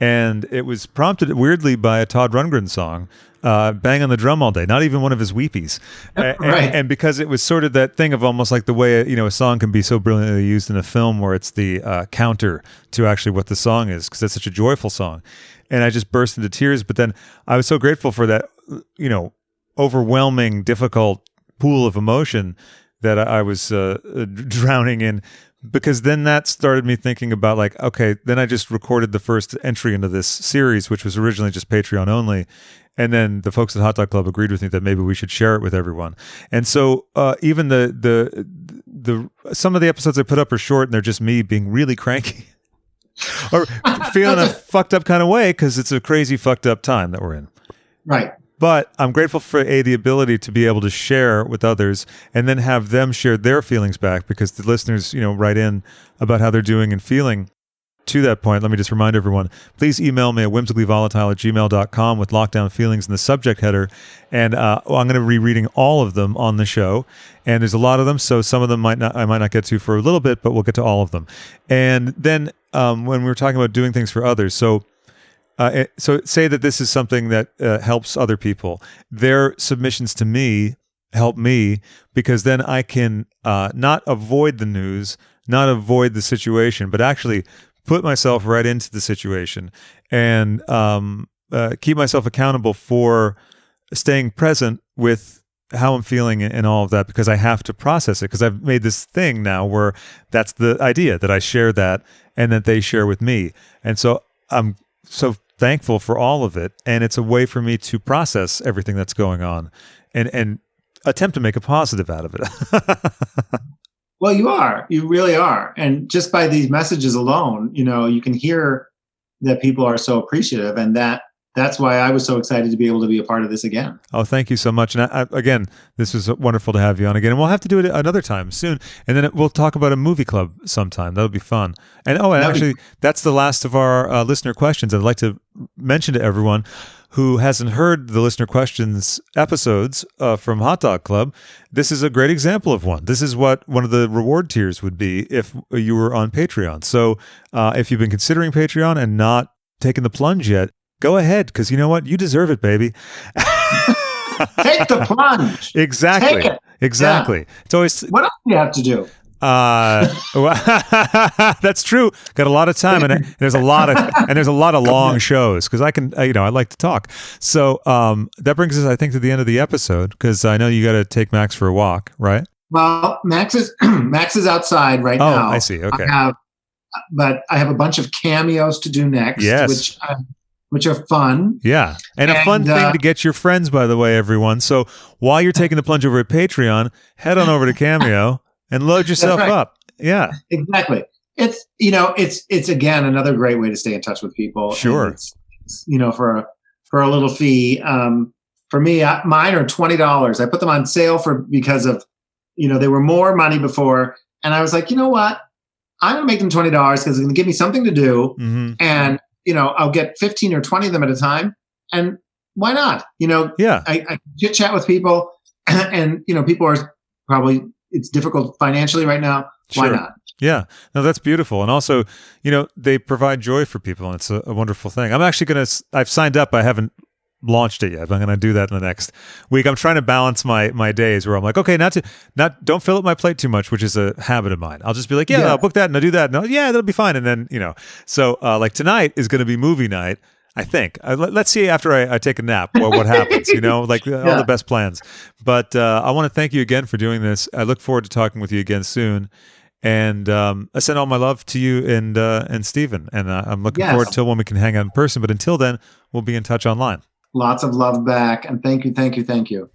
And it was prompted weirdly by a Todd Rundgren song, Bang on the Drum All Day, not even one of his weepies. Right. And because it was sort of that thing of almost like the way, a song can be so brilliantly used in a film where it's the counter to actually what the song is, because it's such a joyful song. And I just burst into tears. But then I was so grateful for that, overwhelming, difficult pool of emotion that I was drowning in. Because then that started me thinking about then I just recorded the first entry into this series, which was originally just Patreon only. And then the folks at Hot Dog Club agreed with me that maybe we should share it with everyone. And so even the some of the episodes I put up are short and they're just me being really cranky or feeling a fucked up kind of way because it's a crazy fucked up time that we're in. Right. But I'm grateful for the ability to be able to share with others and then have them share their feelings back, because the listeners, write in about how they're doing and feeling. To that point, let me just remind everyone, please email me at whimsicallyvolatile@gmail.com with lockdown feelings in the subject header. And I'm going to be reading all of them on the show. And there's a lot of them, so some of them I might not get to for a little bit, but we'll get to all of them. And then when we were talking about doing things for others, so say that this is something that helps other people. Their submissions to me help me, because then I can not avoid the news, not avoid the situation, but actually put myself right into the situation and keep myself accountable for staying present with how I'm feeling and all of that, because I have to process it, because I've made this thing now where that's the idea, that I share that and that they share with me. And so I'm so thankful for all of it, and it's a way for me to process everything that's going on and attempt to make a positive out of it. Well, you really are. And just by these messages alone, you can hear that people are so appreciative, and that that's why I was so excited to be able to be a part of this again. Oh, thank you so much. And again, this was wonderful to have you on again. And we'll have to do it another time soon. And then we'll talk about a movie club sometime. That'll be fun. And actually, that's the last of our listener questions. I'd like to mention to everyone who hasn't heard the listener questions episodes from Hot Dog Club, this is a great example of one. This is what one of the reward tiers would be if you were on Patreon. So if you've been considering Patreon and not taken the plunge yet, go ahead, because you know what? You deserve it, baby. Take the plunge. Exactly. Take it. Exactly. Yeah. It's always what else do you have to do? That's true. Got a lot of time, and there's a lot of long shows because I like to talk. So that brings us, I think, to the end of the episode because I know you got to take Max for a walk, right? Well, Max is outside right now. Oh, I see. Okay. But I have a bunch of cameos to do next. Yes. Which are fun. Yeah. And a fun thing to get your friends, by the way, everyone. So while you're taking the plunge over at Patreon, head on over to Cameo and load yourself up. Yeah. Exactly. It's again, another great way to stay in touch with people. Sure. It's for a little fee. For me, mine are $20. I put them on sale because of, they were more money before. And I was like, you know what? I'm going to make them $20 because it's going to give me something to do. Mm-hmm. And, I'll get 15 or 20 of them at a time. And why not? Yeah. I chit chat with people and, people are probably, it's difficult financially right now. Why Sure. not? Yeah. No, that's beautiful. And also, they provide joy for people and it's a wonderful thing. I'm actually I've signed up. I haven't launched it yet. But I'm going to do that in the next week. I'm trying to balance my days where I'm like, okay, don't fill up my plate too much, which is a habit of mine. I'll just be like, I'll book that and I'll do that. No, that'll be fine. And then, so like tonight is going to be movie night. I think. Let's see after I take a nap what happens, all the best plans. But I want to thank you again for doing this. I look forward to talking with you again soon. And I send all my love to you and Stephen. And I'm looking forward till when we can hang out in person. But until then, we'll be in touch online. Lots of love back. And thank you, thank you, thank you.